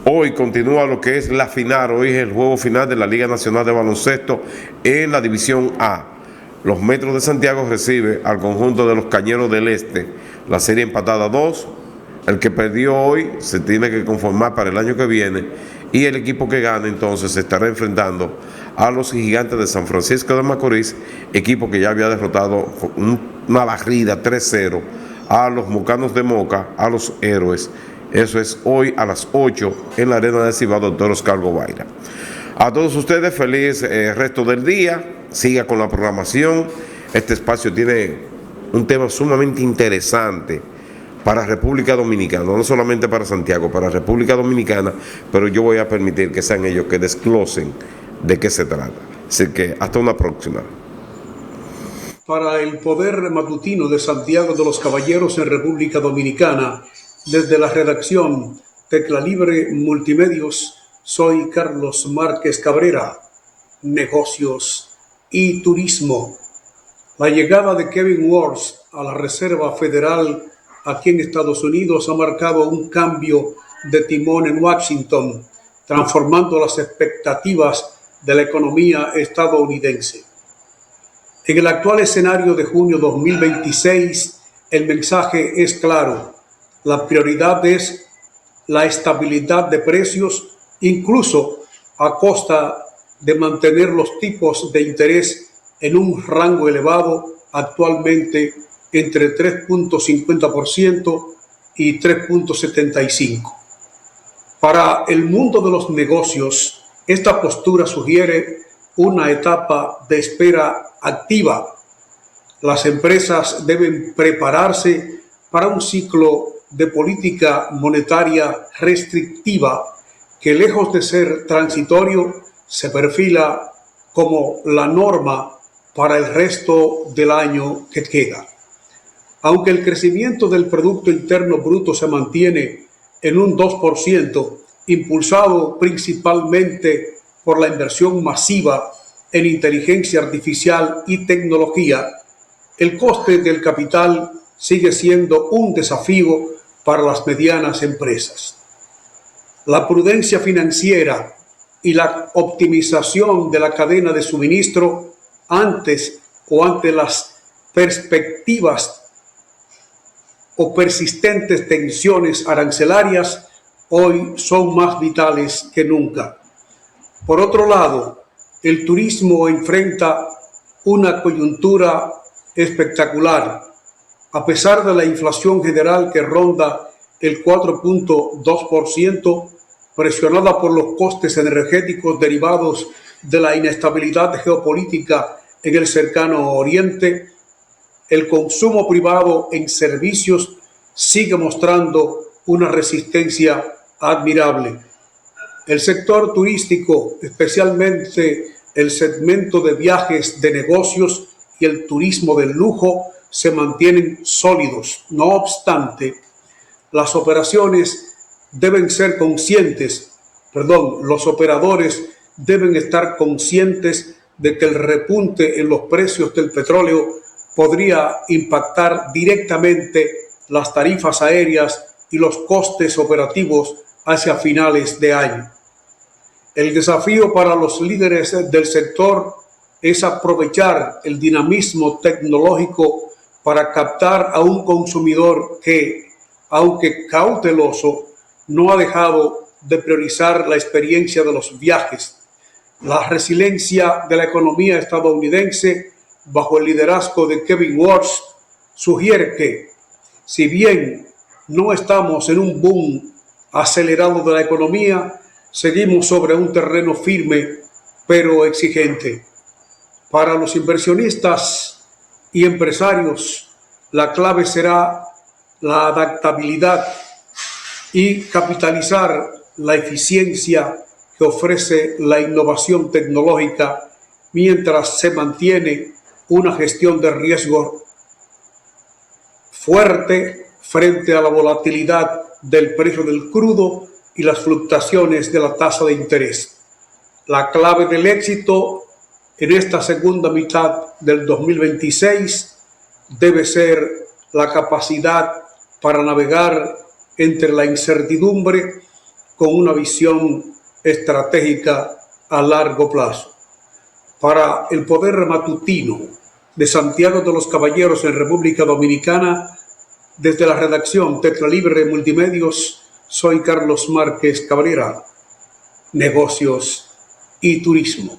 hoy continúa lo que es la final. Hoy es el juego final de la Liga Nacional de Baloncesto en la División A. Los Metros de Santiago recibe al conjunto de los Cañeros del Este, la serie empatada 2. El que perdió hoy se tiene que conformar para el año que viene, y el equipo que gane entonces se estará enfrentando a los Gigantes de San Francisco de Macorís, equipo que ya había derrotado con una barrida 3-0 a los Mocanos de Moca, a los Héroes. Eso es hoy a las 8 en la Arena de Cibao, Doctor Oscar Gobaira. A todos ustedes, feliz resto del día. Siga con la programación. Este espacio tiene un tema sumamente interesante para República Dominicana, no solamente para Santiago, para República Dominicana, pero yo voy a permitir que sean ellos que desglosen de qué se trata. Así que hasta una próxima. Para el Poder Matutino de Santiago de los Caballeros en República Dominicana, desde la redacción Tecla Libre Multimedios, soy Carlos Márquez Cabrera. Negocios y turismo. La llegada de Kevin Walsh a la Reserva Federal aquí en Estados Unidos ha marcado un cambio de timón en Washington, transformando las expectativas de la economía estadounidense. En el actual escenario de junio 2026, el mensaje es claro. La prioridad es la estabilidad de precios, incluso a costa de mantener los tipos de interés en un rango elevado, actualmente entre 3.50% y 3.75%. Para el mundo de los negocios, esta postura sugiere una etapa de espera activa. Las empresas deben prepararse para un ciclo de política monetaria restrictiva que, lejos de ser transitorio, se perfila como la norma para el resto del año que queda. Aunque el crecimiento del Producto Interno Bruto se mantiene en un 2%, impulsado principalmente por la inversión masiva en inteligencia artificial y tecnología, el coste del capital sigue siendo un desafío para las medianas empresas. La prudencia financiera y la optimización de la cadena de suministro antes o ante las perspectivas o persistentes tensiones arancelarias hoy son más vitales que nunca. Por otro lado, el turismo enfrenta una coyuntura espectacular. A pesar de la inflación general que ronda el 4.2%, presionada por los costes energéticos derivados de la inestabilidad geopolítica en el cercano Oriente, el consumo privado en servicios sigue mostrando una resistencia admirable. El sector turístico, especialmente el segmento de viajes de negocios y el turismo del lujo, se mantienen sólidos. No obstante, los operadores deben estar conscientes de que el repunte en los precios del petróleo podría impactar directamente las tarifas aéreas y los costes operativos hacia finales de año. El desafío para los líderes del sector es aprovechar el dinamismo tecnológico para captar a un consumidor que, aunque cauteloso, no ha dejado de priorizar la experiencia de los viajes. La resiliencia de la economía estadounidense bajo el liderazgo de Kevin Warsh sugiere que, si bien no estamos en un boom acelerado de la economía, seguimos sobre un terreno firme pero exigente. Para los inversionistas y empresarios, la clave será la adaptabilidad y capitalizar la eficiencia que ofrece la innovación tecnológica mientras se mantiene una gestión de riesgo fuerte frente a la volatilidad del precio del crudo y las fluctuaciones de la tasa de interés. La clave del éxito en esta segunda mitad del 2026 debe ser la capacidad para navegar entre la incertidumbre con una visión estratégica a largo plazo. Para el Poder Matutino de Santiago de los Caballeros en República Dominicana, desde la redacción Tetralibre Multimedios, soy Carlos Márquez Cabrera, Negocios y Turismo.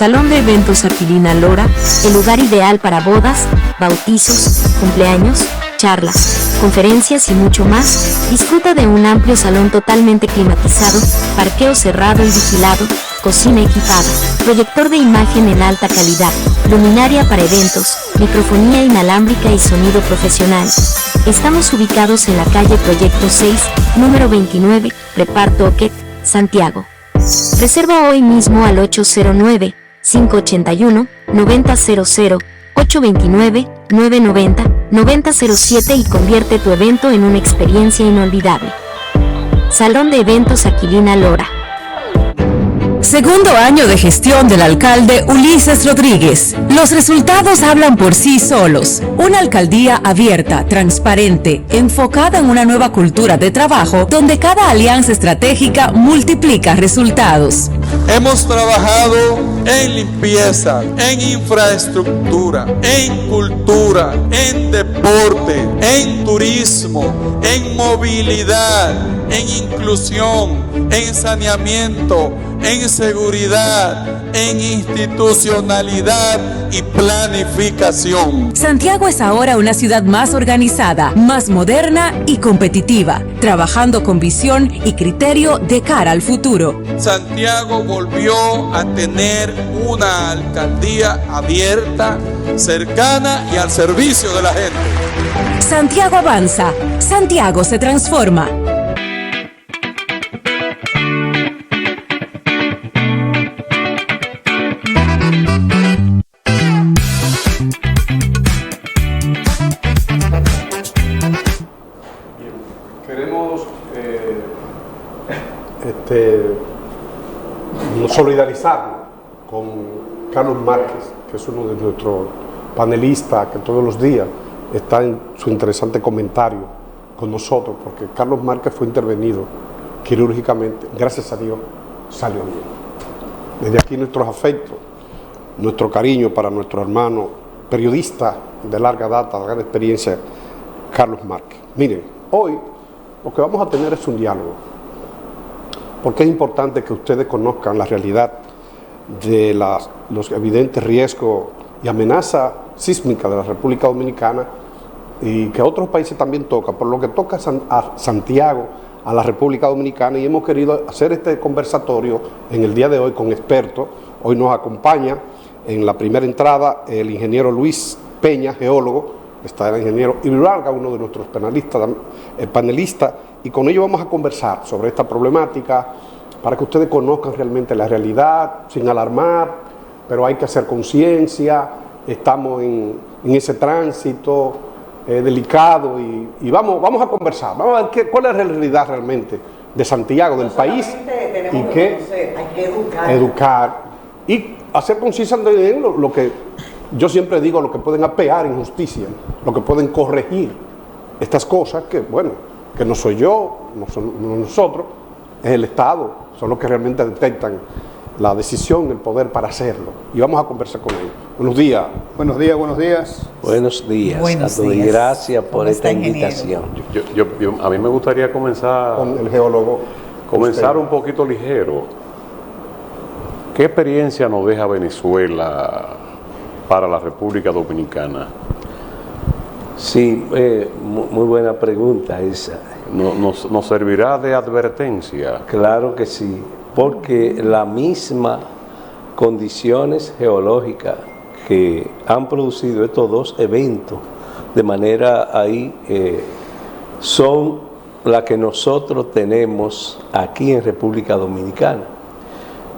Salón de Eventos Aquilina Lora, el lugar ideal para bodas, bautizos, cumpleaños, charlas, conferencias y mucho más. Disfruta de un amplio salón totalmente climatizado, parqueo cerrado y vigilado, cocina equipada, proyector de imagen en alta calidad, luminaria para eventos, microfonía inalámbrica y sonido profesional. Estamos ubicados en la calle Proyecto 6, número 29, Reparto Oquet, Santiago. Reserva hoy mismo al 809-581-9000, 829-990-9007 y convierte tu evento en una experiencia inolvidable. Salón de Eventos Aquilina Lora. Segundo año de gestión del alcalde Ulises Rodríguez. Los resultados hablan por sí solos. Una alcaldía abierta, transparente, enfocada en una nueva cultura de trabajo donde cada alianza estratégica multiplica resultados. Hemos trabajado en limpieza, en infraestructura, en cultura, en deporte, en turismo, en movilidad, en inclusión, en saneamiento, en seguridad, en institucionalidad y planificación. Santiago es ahora una ciudad más organizada, más moderna y competitiva, trabajando con visión y criterio de cara al futuro. Santiago volvió a tener una alcaldía abierta, cercana y al servicio de la gente. Santiago avanza, Santiago se transforma. Queremos solidarizarnos con Carlos Márquez, que es uno de nuestros panelistas que todos los días está en su interesante comentario con nosotros, porque Carlos Márquez fue intervenido quirúrgicamente, gracias a Dios salió bien. Desde aquí nuestros afectos, nuestro cariño para nuestro hermano periodista de larga data, de gran experiencia, Carlos Márquez. Miren, hoy lo que vamos a tener es un diálogo, porque es importante que ustedes conozcan la realidad de los evidentes riesgos y amenazas sísmicas de la República Dominicana y que a otros países también toca, por lo que toca a Santiago, a la República Dominicana, y hemos querido hacer este conversatorio en el día de hoy con expertos. Hoy nos acompaña en la primera entrada el ingeniero Luis Peña, geólogo, está el ingeniero Ibarga, uno de nuestros panelistas, y con ellos vamos a conversar sobre esta problemática para que ustedes conozcan realmente la realidad, sin alarmar, pero hay que hacer conciencia, estamos en ese tránsito delicado y vamos a conversar, vamos a ver cuál es la realidad realmente de Santiago, del país, y que hay que educar y hacer conciencia de lo que yo siempre digo, lo que pueden apear injusticia, lo que pueden corregir estas cosas que, bueno, que no soy yo, no somos nosotros, es el Estado, son los que realmente detectan la decisión, el poder para hacerlo. Y vamos a conversar con ellos. Buenos días. Buenos días, buenos días. Buenos días Buenos a todos y días. gracias por esta ingeniero? invitación. A mí me gustaría comenzar Con el geólogo. un poquito ligero. ¿Qué experiencia nos deja Venezuela para la República Dominicana? Sí, muy buena pregunta esa. ¿Nos servirá de advertencia? Claro que sí, porque las mismas condiciones geológicas que han producido estos dos eventos de manera ahí son las que nosotros tenemos aquí en República Dominicana.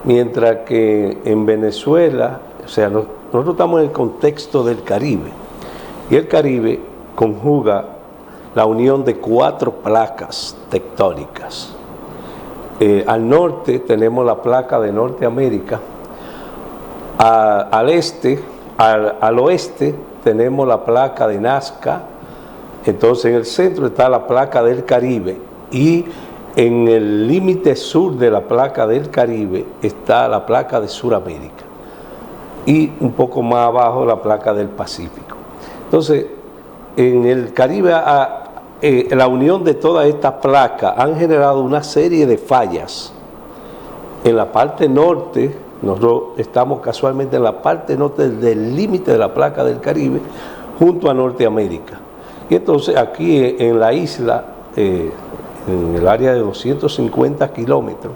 Mientras que en Venezuela, o sea, nosotros estamos en el contexto del Caribe, y el Caribe conjuga la unión de 4 placas tectónicas. Al norte tenemos la placa de Norteamérica, al oeste tenemos la placa de Nazca, entonces en el centro está la placa del Caribe, y en el límite sur de la placa del Caribe está la placa de Suramérica, y un poco más abajo la placa del Pacífico. Entonces, en el Caribe, la unión de todas estas placas han generado una serie de fallas. En la parte norte, nosotros estamos casualmente en la parte norte del límite de la placa del Caribe, junto a Norteamérica. Y entonces aquí en la isla, en el área de 250 kilómetros,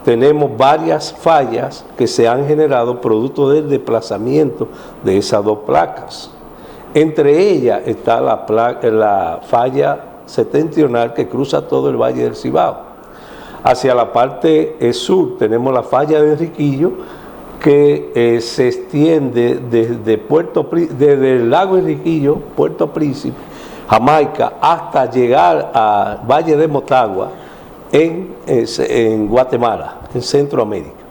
tenemos varias fallas que se han generado producto del desplazamiento de esas dos placas. Entre ellas está la falla septentrional que cruza todo el Valle del Cibao. Hacia la parte sur tenemos la falla de Enriquillo, que se extiende desde el lago Enriquillo, Puerto Príncipe, Jamaica, hasta llegar al Valle de Motagua en Guatemala, en Centroamérica.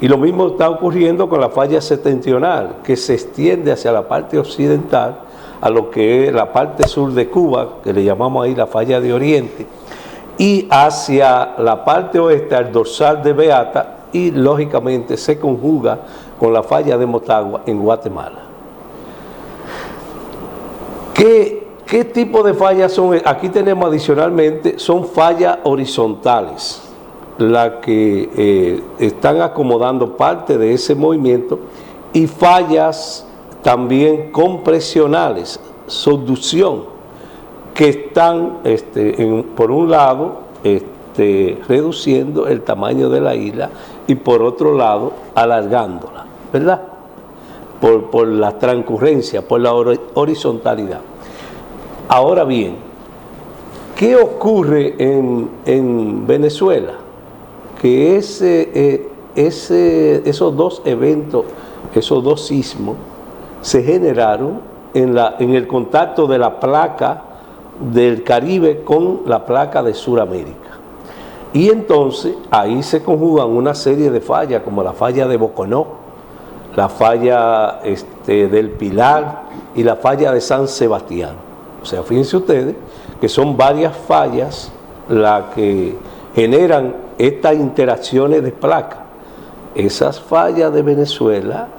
Y lo mismo está ocurriendo con la falla septentrional, que se extiende hacia la parte occidental, a lo que es la parte sur de Cuba, que le llamamos ahí la falla de Oriente, y hacia la parte oeste, al dorsal de Beata, y lógicamente se conjuga con la falla de Motagua en Guatemala. ¿Qué tipo de fallas son? Aquí tenemos adicionalmente, son fallas horizontales. las que están acomodando parte de ese movimiento, y fallas también compresionales, subducción, que están por un lado reduciendo el tamaño de la isla y por otro lado alargándola, ¿verdad? Por la transcurrencia, por la horizontalidad. Ahora bien, ¿qué ocurre en Venezuela? Que esos dos eventos, esos dos sismos, se generaron en el contacto de la placa del Caribe con la placa de Sudamérica. Y entonces ahí se conjugan una serie de fallas, como la falla de Boconó, la falla del Pilar y la falla de San Sebastián. O sea, fíjense ustedes que son varias fallas las que generan estas interacciones de placas. Esas fallas de Venezuela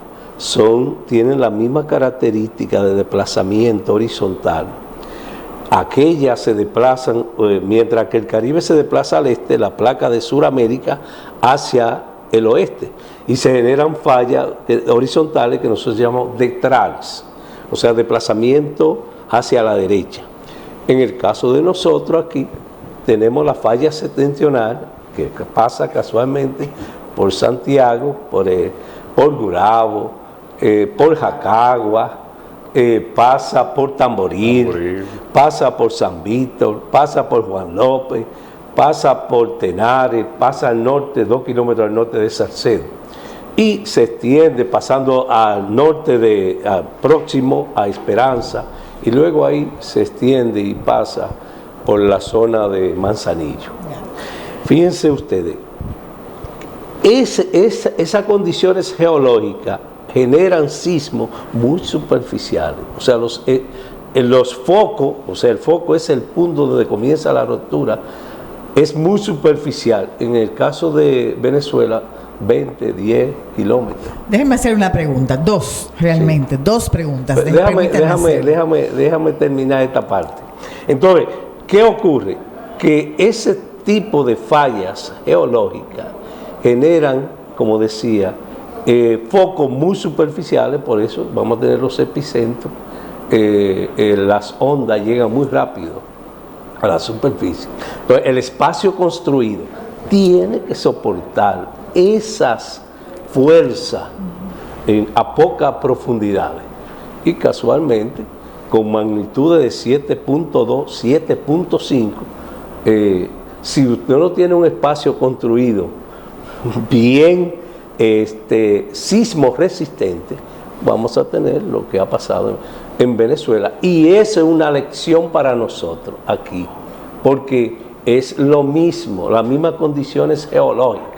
tienen la misma característica de desplazamiento horizontal. Aquellas se desplazan, mientras que el Caribe se desplaza al este, la placa de Sudamérica hacia el oeste, y se generan fallas horizontales que nosotros llamamos detrales, o sea, desplazamiento hacia la derecha. En el caso de nosotros aquí tenemos la falla septentrional, que pasa casualmente por Santiago, por Gurabo, por Jacagua, pasa por Tamboril, pasa por San Víctor, pasa por Juan López, pasa por Tenares, pasa al norte, 2 kilómetros al norte de Salcedo, y se extiende pasando al norte próximo a Esperanza, y luego ahí se extiende y pasa por la zona de Manzanillo. Fíjense ustedes, esas condiciones geológicas generan sismos muy superficiales. O sea, los focos, o sea, el foco es el punto donde comienza la ruptura, es muy superficial. En el caso de Venezuela, 20, 10 kilómetros. Déjenme hacer una pregunta, dos preguntas. Déjame terminar esta parte. Entonces, ¿qué ocurre? Que ese tipo de fallas geológicas generan, como decía, focos muy superficiales, por eso vamos a tener los epicentros, las ondas llegan muy rápido a la superficie. Entonces, el espacio construido tiene que soportar esas fuerzas a pocas profundidades, y casualmente con magnitudes de 7.2, 7.5, si usted no tiene un espacio construido bien sismo resistente, vamos a tener lo que ha pasado en Venezuela, y eso es una lección para nosotros aquí, porque es lo mismo, las mismas condiciones geológicas.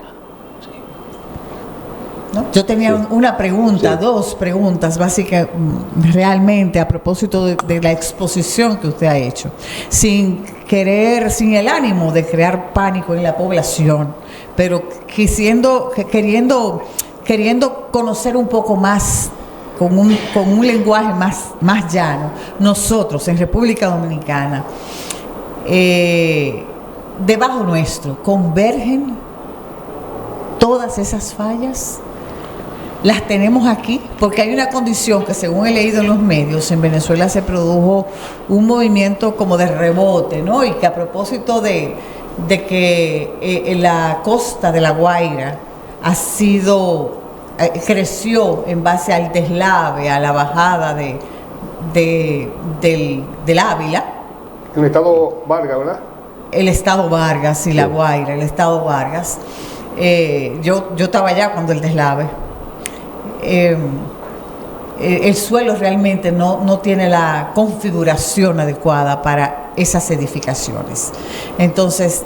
¿No? Yo tenía una pregunta, dos preguntas básicas, realmente a propósito de la exposición que usted ha hecho, sin el ánimo de crear pánico en la población, pero queriendo conocer un poco más, con un lenguaje más llano. Nosotros en República Dominicana, debajo nuestro, ¿convergen todas esas fallas? ¿Las tenemos aquí? Porque hay una condición que, según he leído en los medios, en Venezuela se produjo un movimiento como de rebote, ¿no? Y que a propósito de que la costa de La Guaira creció en base al deslave, a la bajada del Ávila. El estado Vargas, ¿verdad? El estado Vargas, sí, La Guaira, el estado Vargas. Yo estaba allá cuando el deslave. El suelo realmente no tiene la configuración adecuada para esas edificaciones. Entonces,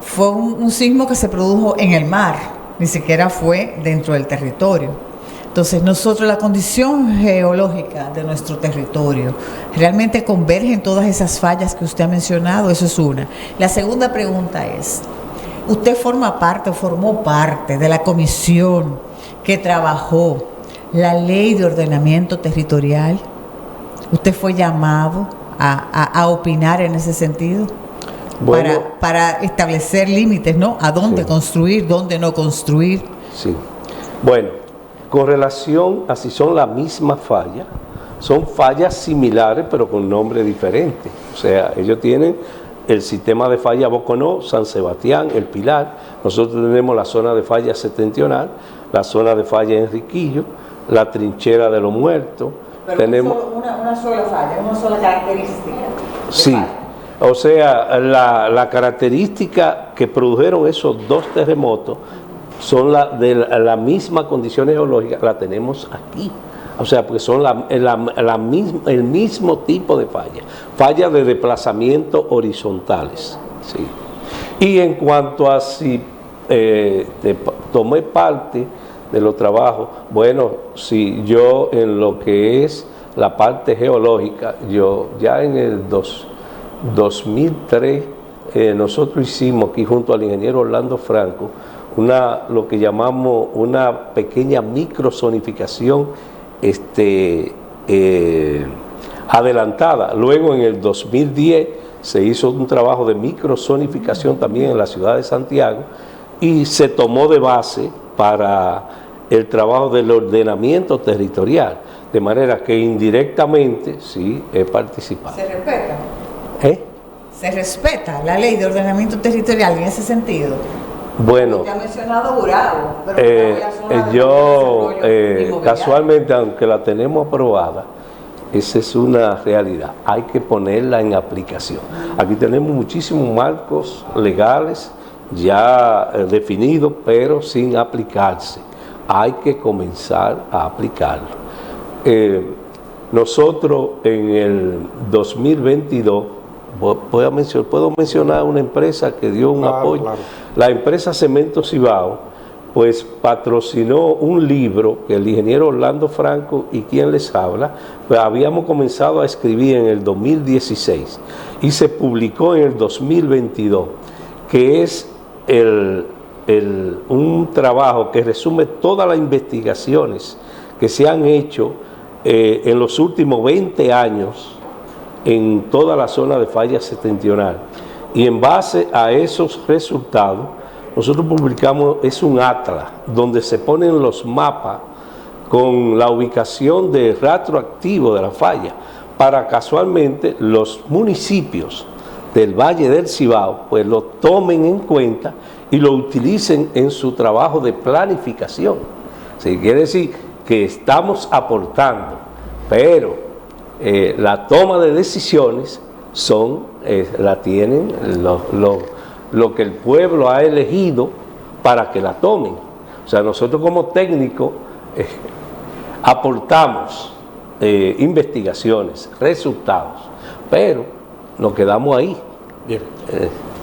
fue un sismo que se produjo en el mar, ni siquiera fue dentro del territorio. Entonces, nosotros, la condición geológica de nuestro territorio, realmente convergen todas esas fallas que usted ha mencionado. Eso es una. La segunda pregunta es, ¿usted formó parte de la comisión que trabajó la ley de ordenamiento territorial? ¿Usted fue llamado a opinar en ese sentido? Bueno, para establecer límites, ¿no? A dónde construir, dónde no construir. Sí. Bueno, con relación a si son la misma falla, son fallas similares pero con nombre diferente. O sea, ellos tienen el sistema de falla Boconó, San Sebastián, El Pilar. Nosotros tenemos la zona de falla Septentrional, la zona de falla Enriquillo, la trinchera de los muertos. Pero tenemos una sola falla, una sola característica. Sí, o sea, la característica que produjeron esos dos terremotos son de la misma condición geológica, la tenemos aquí. O sea, porque son el mismo tipo de falla, fallas de desplazamiento horizontales. Sí. Y en cuanto a si tomé parte de los trabajos, bueno, si yo en lo que es la parte geológica, yo ya en el 2003, nosotros hicimos aquí junto al ingeniero Orlando Franco, lo que llamamos una pequeña microzonificación adelantada. Luego en el 2010 se hizo un trabajo de microzonificación también en la ciudad de Santiago y se tomó de base para el trabajo del ordenamiento territorial, de manera que indirectamente sí he participado. ¿Se respeta? ¿Se respeta la ley de ordenamiento territorial en ese sentido? Bueno, usted ha mencionado Gurabo, pero yo casualmente, aunque la tenemos aprobada, esa es una realidad, hay que ponerla en aplicación. Aquí tenemos muchísimos marcos legales ya definidos, pero sin aplicarse. Hay que comenzar a aplicarlo. Nosotros en el 2022, puedo mencionar una empresa que dio un apoyo. Claro. La empresa Cemento Cibao, pues patrocinó un libro que el ingeniero Orlando Franco y quien les habla, pues habíamos comenzado a escribir en el 2016 y se publicó en el 2022, que es un trabajo que resume todas las investigaciones que se han hecho en los últimos 20 años en toda la zona de falla septentrional. Y en base a esos resultados, nosotros publicamos, es un atlas, donde se ponen los mapas con la ubicación de rastro activo de la falla, para casualmente los municipios del Valle del Cibao, pues lo tomen en cuenta y lo utilicen en su trabajo de planificación. Sí, quiere decir que estamos aportando, pero la toma de decisiones la tienen lo que el pueblo ha elegido para que la tomen. O sea, nosotros como técnicos aportamos investigaciones, resultados, pero nos quedamos ahí. Bien.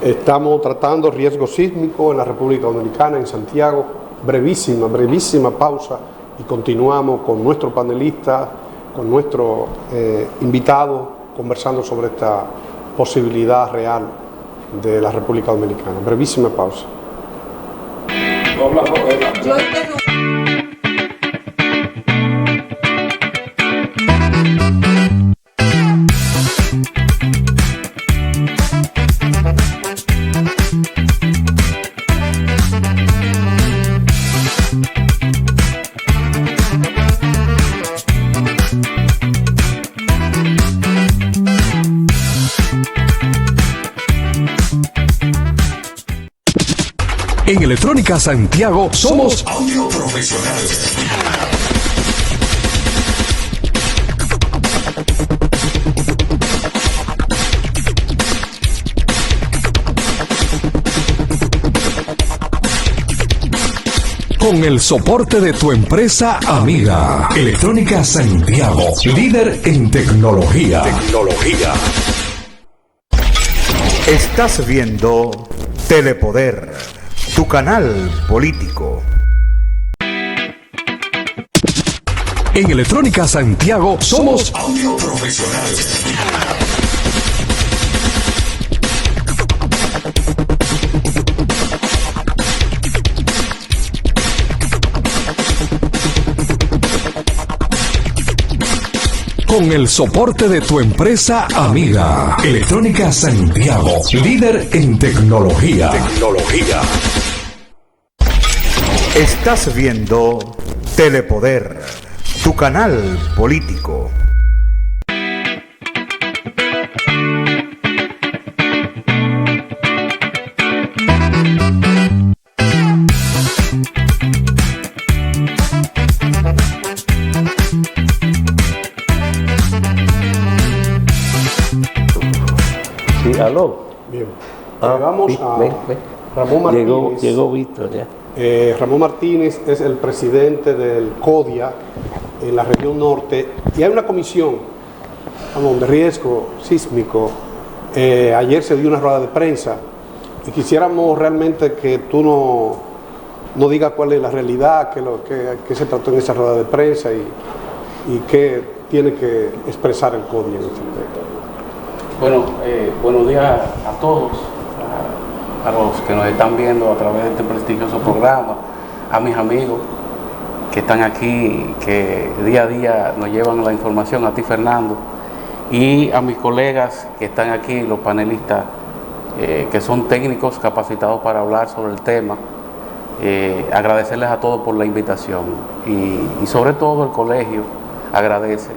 Estamos tratando riesgo sísmico en la República Dominicana, en Santiago. Brevísima pausa y continuamos con nuestro panelista, con nuestro invitado, conversando sobre esta posibilidad real de la República Dominicana. Brevísima pausa. En Electrónica Santiago somos audio profesionales. Con el soporte de tu empresa amiga. Electrónica Santiago, líder en tecnología. Estás viendo Telepoder, tu canal político. En Electrónica Santiago somos audio profesionales. con el soporte de tu empresa amiga. Electrónica Santiago, líder en tecnología. Estás viendo Telepoder, tu canal político. Sí, aló. Bien. Vamos a Ramón Martínez. Llegó Víctor ya. Ramón Martínez es el presidente del CODIA en la región norte y hay una comisión de riesgo sísmico. Ayer se dio una rueda de prensa y quisiéramos realmente que tú no digas cuál es la realidad, qué se trató en esa rueda de prensa y qué tiene que expresar el CODIA en este aspecto. Bueno, buenos días a todos, a los que nos están viendo a través de este prestigioso programa, a mis amigos que están aquí, que día a día nos llevan la información, a ti Fernando, y a mis colegas que están aquí, los panelistas, que son técnicos capacitados para hablar sobre el tema. Agradecerles a todos por la invitación y sobre todo el colegio agradece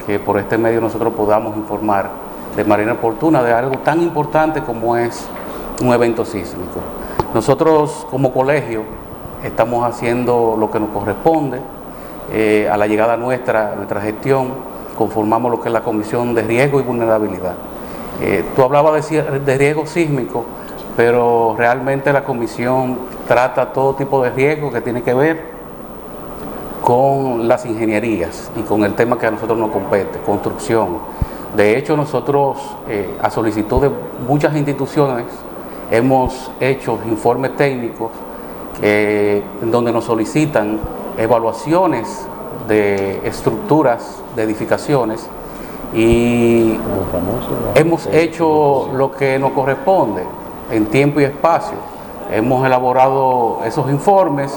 que por este medio nosotros podamos informar de manera oportuna de algo tan importante como es un evento sísmico. Nosotros como colegio estamos haciendo lo que nos corresponde. A la llegada nuestra gestión, conformamos lo que es la Comisión de Riesgo y Vulnerabilidad. Tú hablabas de riesgo sísmico, pero realmente la comisión trata todo tipo de riesgo que tiene que ver con las ingenierías y con el tema que a nosotros nos compete, construcción. De hecho, nosotros, a solicitud de muchas instituciones, hemos hecho informes técnicos donde nos solicitan evaluaciones de estructuras de edificaciones y hemos hecho lo que nos corresponde en tiempo y espacio. Hemos elaborado esos informes,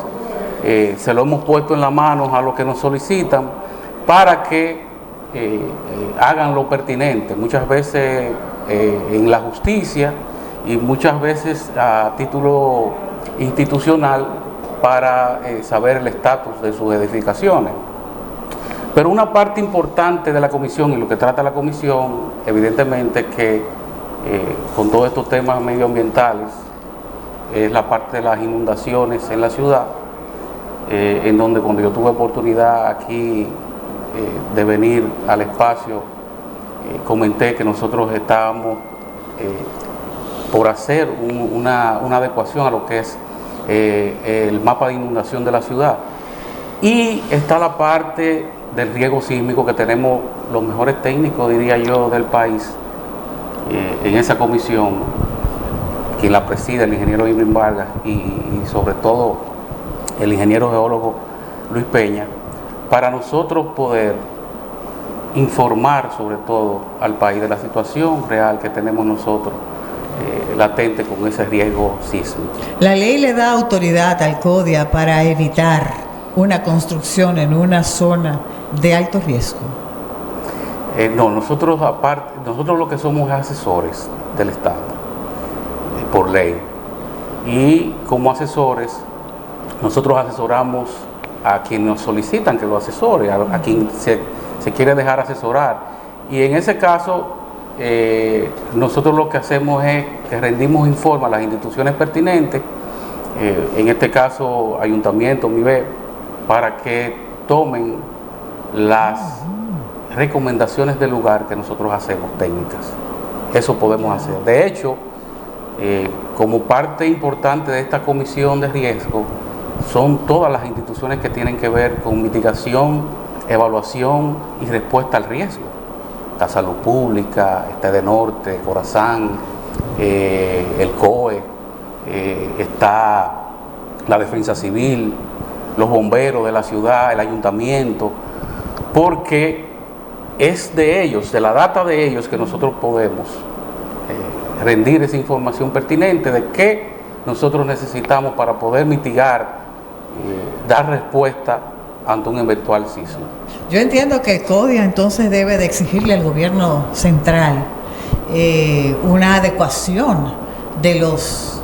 se lo hemos puesto en la mano a los que nos solicitan para que hagan lo pertinente, muchas veces en la justicia y muchas veces a título institucional para saber el estatus de sus edificaciones. Pero una parte importante de la comisión y lo que trata la comisión, evidentemente que con todos estos temas medioambientales, es la parte de las inundaciones en la ciudad, en donde cuando yo tuve oportunidad aquí de venir al espacio, comenté que nosotros estábamos por hacer una adecuación a lo que es el mapa de inundación de la ciudad. Y está la parte del riesgo sísmico, que tenemos los mejores técnicos, diría yo, del país en esa comisión, quien la preside, el ingeniero Irving Vargas y sobre todo el ingeniero geólogo Luis Peña, para nosotros poder informar sobre todo al país de la situación real que tenemos nosotros latente con ese riesgo sísmico. La ley le da autoridad al CODIA para evitar una construcción en una zona de alto riesgo. No, nosotros lo que somos es asesores del Estado, por ley. Y como asesores, nosotros asesoramos a quien nos solicitan que lo asesore, a quien se quiere dejar asesorar. Y en ese caso, nosotros lo que hacemos es que rendimos informes a las instituciones pertinentes, en este caso Ayuntamiento, MIBE, para que tomen las recomendaciones del lugar que nosotros hacemos, técnicas. Eso podemos hacer. De hecho, como parte importante de esta comisión de riesgo, son todas las instituciones que tienen que ver con mitigación, evaluación y respuesta al riesgo. La Salud Pública, Norte, Corazán, el COE, está la Defensa Civil, los bomberos de la ciudad, el ayuntamiento, porque es de ellos, de la data de ellos, que nosotros podemos rendir esa información pertinente de qué nosotros necesitamos para poder mitigar, dar respuesta ante un eventual sismo. Yo entiendo que CODIA entonces debe de exigirle al gobierno central una adecuación de los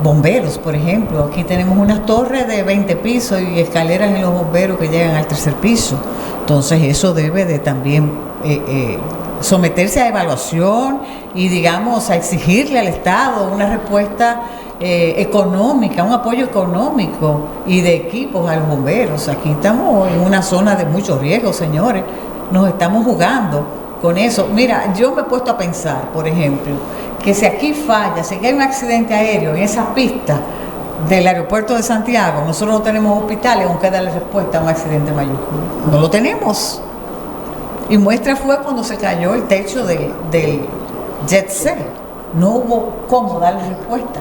bomberos, por ejemplo. Aquí tenemos unas torres de 20 pisos y escaleras en los bomberos que llegan al tercer piso. Entonces eso debe de también someterse a evaluación y, digamos, a exigirle al Estado una respuesta económica, un apoyo económico y de equipos a los bomberos. Aquí estamos en una zona de mucho riesgo, señores. Nos estamos jugando con eso. Mira, yo me he puesto a pensar, por ejemplo, que si aquí falla, si hay un accidente aéreo en esa pista del aeropuerto de Santiago, nosotros no tenemos hospitales aunque darle respuesta a un accidente mayúsculo. No lo tenemos. Y muestra fue cuando se cayó el techo del Jet C. No hubo cómo darle respuesta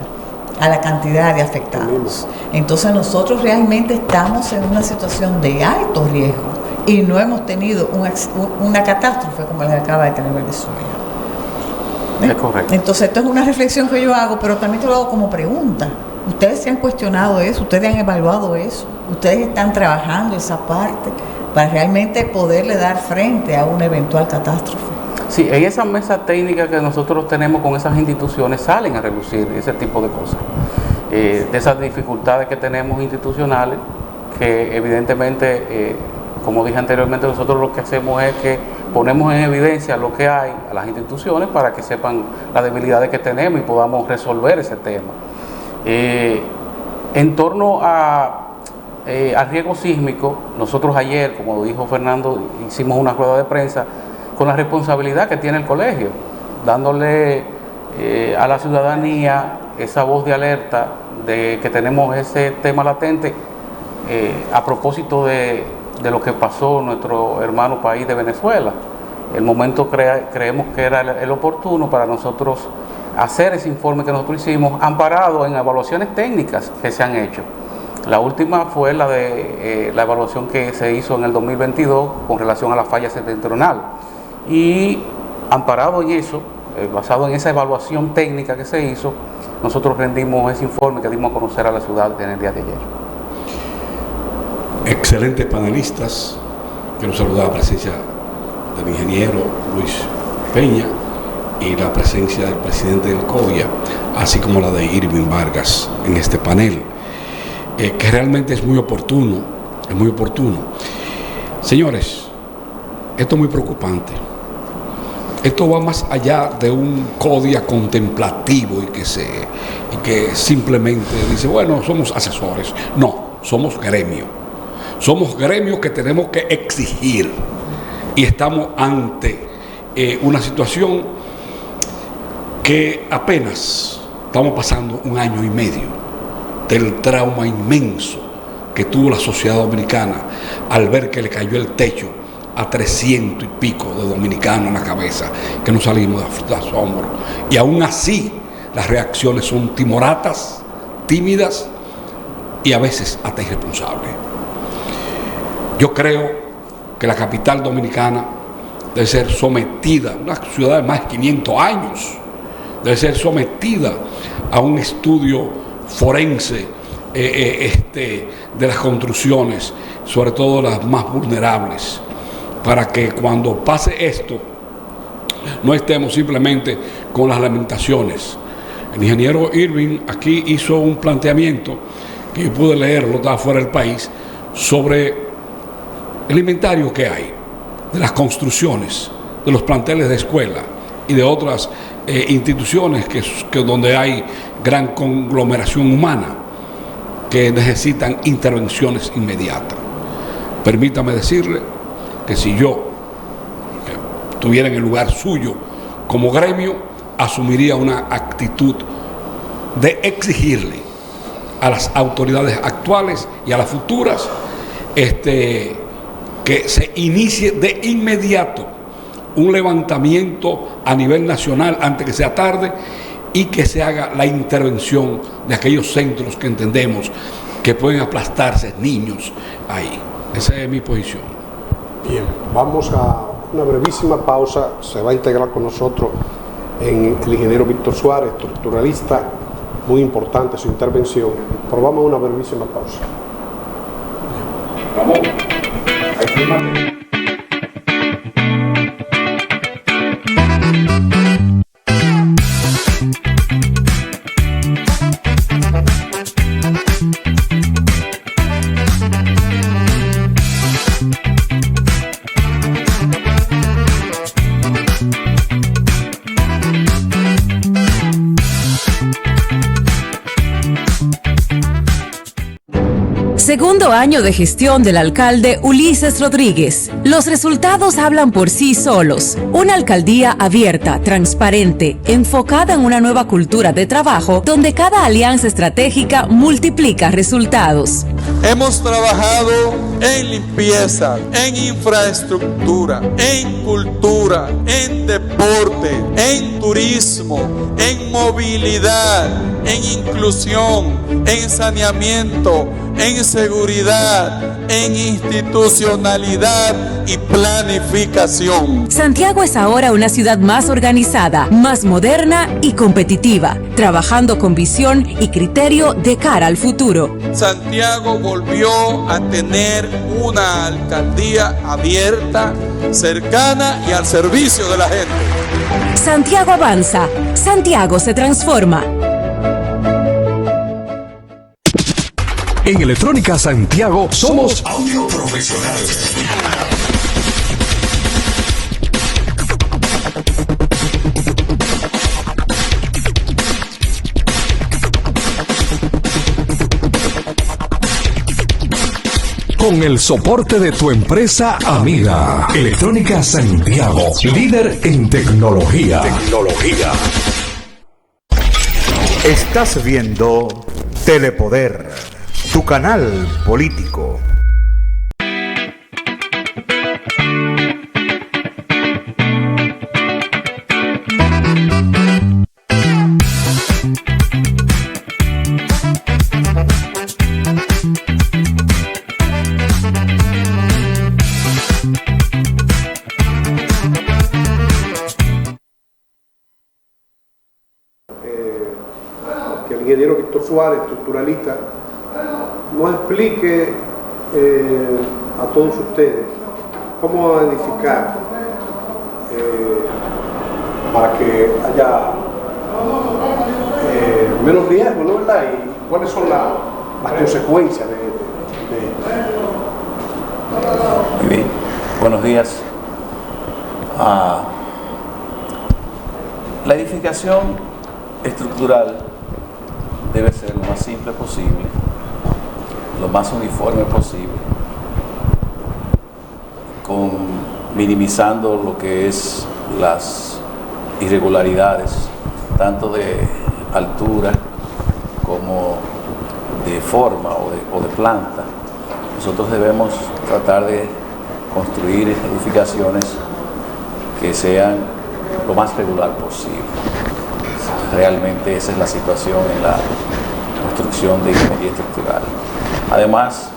a la cantidad de afectados. Entonces nosotros realmente estamos en una situación de alto riesgo y no hemos tenido una catástrofe como la que acaba de tener Venezuela. Es correcto. Entonces esto es una reflexión que yo hago, pero también te lo hago como pregunta. ¿Ustedes se han cuestionado eso? ¿Ustedes han evaluado eso? ¿Ustedes están trabajando esa parte para realmente poderle dar frente a una eventual catástrofe? Sí, en esa mesa técnica que nosotros tenemos con esas instituciones salen a relucir ese tipo de cosas, de esas dificultades que tenemos institucionales, que evidentemente, como dije anteriormente, nosotros lo que hacemos es que ponemos en evidencia lo que hay a las instituciones para que sepan las debilidades que tenemos y podamos resolver ese tema. En torno al riesgo sísmico, nosotros ayer, como dijo Fernando, hicimos una rueda de prensa con la responsabilidad que tiene el colegio, dándole a la ciudadanía esa voz de alerta de que tenemos ese tema latente a propósito de lo que pasó en nuestro hermano país de Venezuela. El momento creemos que era el oportuno para nosotros hacer ese informe que nosotros hicimos, amparado en evaluaciones técnicas que se han hecho. La última fue la de la evaluación que se hizo en el 2022 con relación a la falla septentrional. Y amparado en eso, basado en esa evaluación técnica que se hizo, nosotros rendimos ese informe que dimos a conocer a la ciudad en el día de ayer. Excelentes panelistas. Quiero saludar la presencia del ingeniero Luis Peña y la presencia del presidente del CODIA, así como la de Irving Vargas en este panel, que realmente es muy oportuno, Señores, esto es muy preocupante. Esto va más allá de un CODIA contemplativo y que simplemente dice, bueno, somos asesores. No, somos gremio. Somos gremios que tenemos que exigir y estamos ante una situación que apenas estamos pasando un año y medio del trauma inmenso que tuvo la sociedad dominicana al ver que le cayó el techo a 300 y pico de dominicanos en la cabeza, que no salimos de asombro. Y aún así las reacciones son timoratas, tímidas y a veces hasta irresponsables. Yo creo que la capital dominicana debe ser sometida, una ciudad de más de 500 años, debe ser sometida a un estudio forense de las construcciones, sobre todo las más vulnerables, para que cuando pase esto no estemos simplemente con las lamentaciones. El ingeniero Irving aquí hizo un planteamiento que yo pude leerlo, estaba fuera del país, sobre el inventario que hay de las construcciones, de los planteles de escuela y de otras instituciones que donde hay gran conglomeración humana que necesitan intervenciones inmediatas. Permítame decirle que si yo estuviera en el lugar suyo como gremio, asumiría una actitud de exigirle a las autoridades actuales y a las futuras que se inicie de inmediato un levantamiento a nivel nacional antes que sea tarde y que se haga la intervención de aquellos centros que entendemos que pueden aplastarse niños ahí. Esa es mi posición. Bien, vamos a una brevísima pausa. Se va a integrar con nosotros el ingeniero Víctor Suárez, estructuralista, muy importante su intervención, pero vamos a una brevísima pausa. Vamos. Segundo año de gestión del alcalde Ulises Rodríguez. Los resultados hablan por sí solos. Una alcaldía abierta, transparente, enfocada en una nueva cultura de trabajo donde cada alianza estratégica multiplica resultados. Hemos trabajado en limpieza, en infraestructura, en cultura, en deporte, en turismo, en movilidad, en inclusión, en saneamiento, en seguridad, en institucionalidad y planificación. Santiago es ahora una ciudad más organizada, más moderna y competitiva, trabajando con visión y criterio de cara al futuro. Santiago volvió a tener una alcaldía abierta, cercana y al servicio de la gente. Santiago avanza, Santiago se transforma. En Electrónica Santiago somos audio profesionales. Con el soporte de tu empresa amiga. Electrónica Santiago, líder en tecnología. Estás viendo Telepoder, tu canal político. Que el ingeniero Víctor Suárez, estructuralista, nos explique a todos ustedes cómo edificar para que haya menos riesgo, ¿no? ¿Verdad? Y cuáles son las consecuencias de Muy bien, buenos días. La edificación estructural debe ser lo más simple posible, lo más uniforme posible, minimizando lo que es las irregularidades, tanto de altura como de forma o de planta. Nosotros debemos tratar de construir edificaciones que sean lo más regular posible. Realmente esa es la situación en la construcción de ingeniería estructural. Además,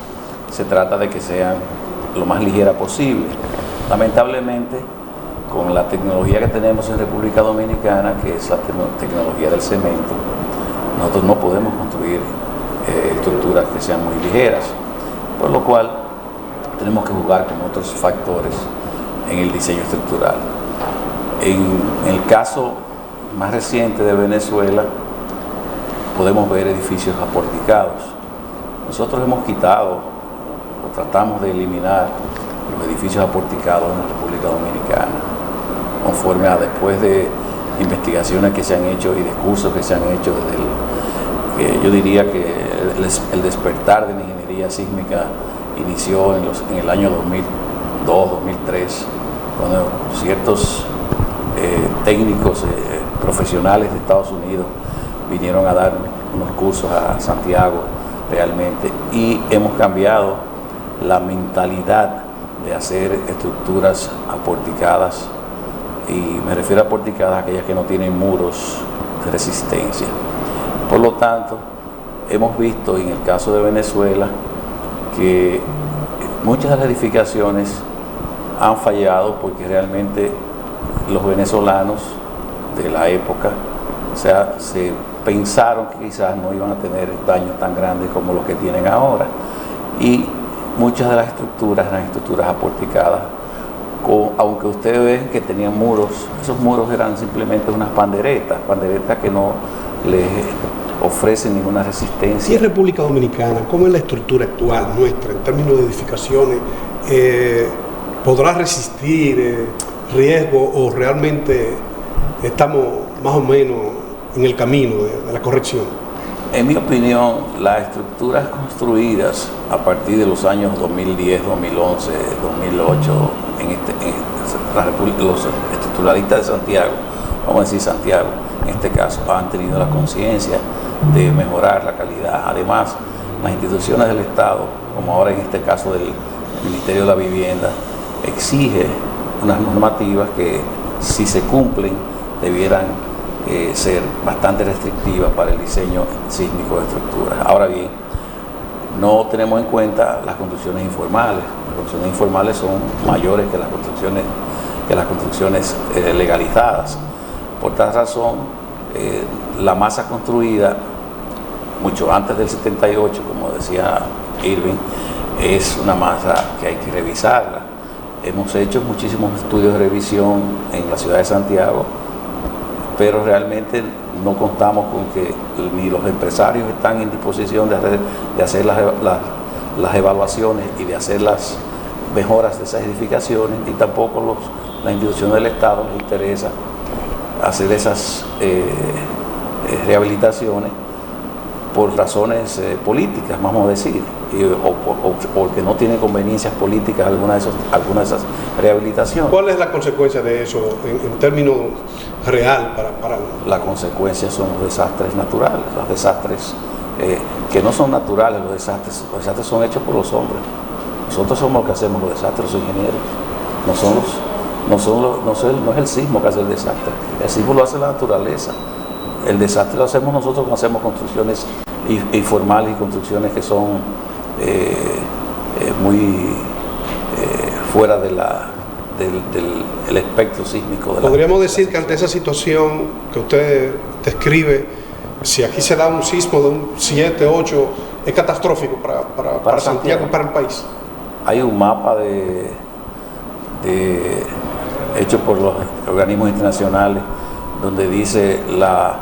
se trata de que sean lo más ligera posible. Lamentablemente, con la tecnología que tenemos en República Dominicana, que es la tecnología del cemento, nosotros no podemos construir estructuras que sean muy ligeras, por lo cual tenemos que jugar con otros factores en el diseño estructural. En el caso más reciente de Venezuela, podemos ver edificios aporticados. Nosotros hemos quitado o tratamos de eliminar los edificios aporticados en la República Dominicana, conforme a después de investigaciones que se han hecho y discursos que se han hecho desde yo diría que el despertar de la ingeniería sísmica inició en el año 2002, 2003, cuando ciertos técnicos profesionales de Estados Unidos vinieron a dar unos cursos a Santiago realmente, y hemos cambiado la mentalidad de hacer estructuras aporticadas, y me refiero a aporticadas aquellas que no tienen muros de resistencia. Por lo tanto, hemos visto en el caso de Venezuela que muchas de las edificaciones han fallado porque realmente los venezolanos de la época, o sea, se pensaron que quizás no iban a tener daños tan grandes como los que tienen ahora. Y muchas de las estructuras eran estructuras aporticadas, aunque ustedes ven que tenían muros. Esos muros eran simplemente unas panderetas que no les ofrecen ninguna resistencia. ¿Y en República Dominicana, cómo es la estructura actual nuestra en términos de edificaciones? ¿Podrá resistir riesgo o realmente estamos más o menos en el camino de la corrección? En mi opinión, las estructuras construidas a partir de los años 2010, 2011, 2008, los estructuralistas de Santiago, vamos a decir Santiago, en este caso, han tenido la conciencia de mejorar la calidad. Además, las instituciones del Estado, como ahora en este caso del Ministerio de la Vivienda, exige unas normativas que, si se cumplen, debieran ser bastante restrictivas para el diseño sísmico de estructuras. Ahora bien, no tenemos en cuenta las construcciones informales. Las construcciones informales son mayores que las construcciones legalizadas. Por tal razón, la masa construida mucho antes del 78, como decía Irving, es una masa que hay que revisarla. Hemos hecho muchísimos estudios de revisión en la ciudad de Santiago, pero realmente no contamos con que ni los empresarios están en disposición de hacer las evaluaciones y de hacer las mejoras de esas edificaciones, y tampoco las instituciones del Estado les interesa hacer esas rehabilitaciones por razones políticas, vamos a decir, o porque no tienen conveniencias políticas algunas de esas rehabilitaciones. ¿Cuál es la consecuencia de eso en términos real para la consecuencia son los desastres naturales, los desastres que no son naturales. Los desastres son hechos por los hombres. Nosotros somos los que hacemos los desastres, los ingenieros. No es el sismo que hace el desastre. El sismo lo hace la naturaleza. El desastre lo hacemos nosotros cuando hacemos construcciones informales y construcciones que son muy fuera del espectro sísmico. Podríamos decir que ante esa situación que usted describe, si aquí se da un sismo de un 7, 8, es catastrófico para Santiago y para el país. Hay un mapa hecho por los organismos internacionales donde dice la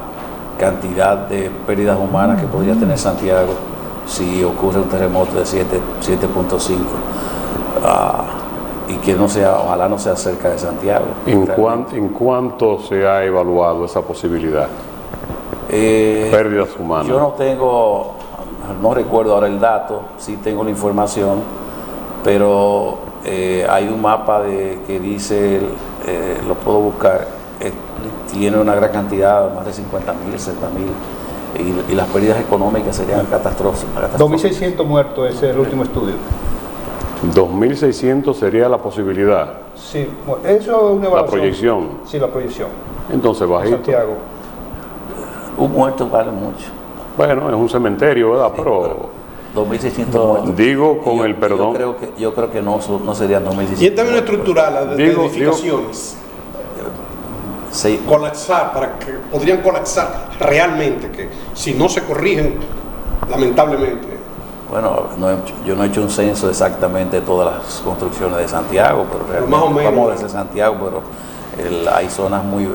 cantidad de pérdidas humanas que podría tener Santiago si ocurre un terremoto de 7.5 y que ojalá no sea cerca de Santiago. ¿En cuánto se ha evaluado esa posibilidad? Pérdidas humanas. Yo no recuerdo ahora el dato, sí tengo la información, pero hay un mapa que dice, lo puedo buscar, tiene una gran cantidad, más de 50.000, 60.000, y las pérdidas económicas serían catastróficas. 2.600 muertos, ese es el último estudio. 2.600 sería la posibilidad. Sí, bueno, eso es una evaluación. La proyección. Sí, la proyección. Entonces, bajito. Santiago. Un muerto vale mucho. Bueno, es un cementerio, ¿verdad? Sí, pero 2.600 muertos. Digo con el perdón. Yo creo que no serían 2.600. Y en términos estructurales, de edificaciones, podrían colapsar realmente, que si no se corrigen, lamentablemente. Bueno, yo no he hecho un censo exactamente de todas las construcciones de Santiago, pero realmente más o menos, vamos desde Santiago, pero hay zonas muy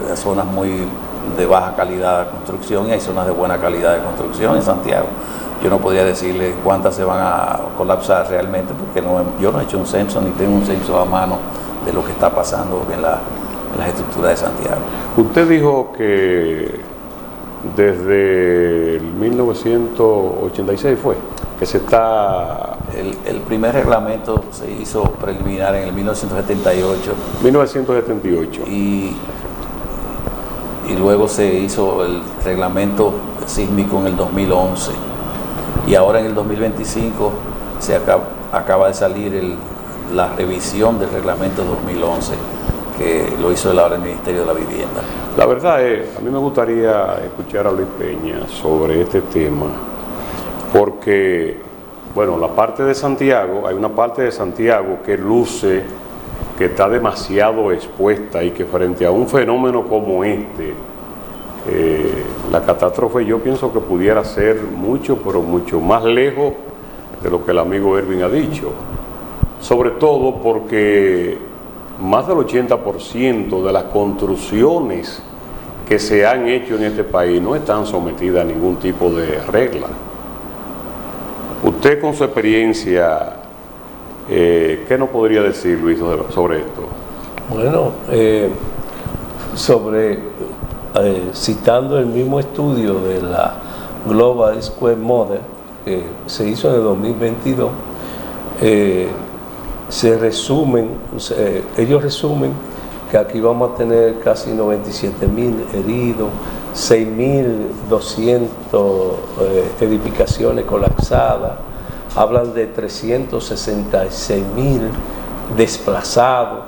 de baja calidad de construcción y hay zonas de buena calidad de construcción en Santiago. Yo no podría decirle cuántas se van a colapsar realmente, porque yo no he hecho un censo ni tengo un censo a mano de lo que está pasando en las estructuras de Santiago. Usted dijo que desde el 1986 fue que se está... El primer reglamento se hizo preliminar en el 1978. 1978. Y luego se hizo el reglamento sísmico en el 2011. Y ahora en el 2025 se acaba de salir la revisión del reglamento 2011, que lo hizo ahora el Ministerio de la Vivienda. La verdad es, a mí me gustaría escuchar a Luis Peña sobre este tema, porque, bueno, la parte de Santiago, hay una parte de Santiago que luce que está demasiado expuesta y que frente a un fenómeno como este, la catástrofe yo pienso que pudiera ser mucho, pero mucho más lejos de lo que el amigo Erwin ha dicho, sobre todo porque más del 80% de las construcciones que se han hecho en este país no están sometidas a ningún tipo de regla. Usted, con su experiencia, ¿qué nos podría decir, Luis, sobre esto? Bueno, citando el mismo estudio de la Global Square Model que se hizo en el 2022, ellos resumen que aquí vamos a tener casi 97.000 heridos, 6.200 edificaciones colapsadas, hablan de 366.000 desplazados.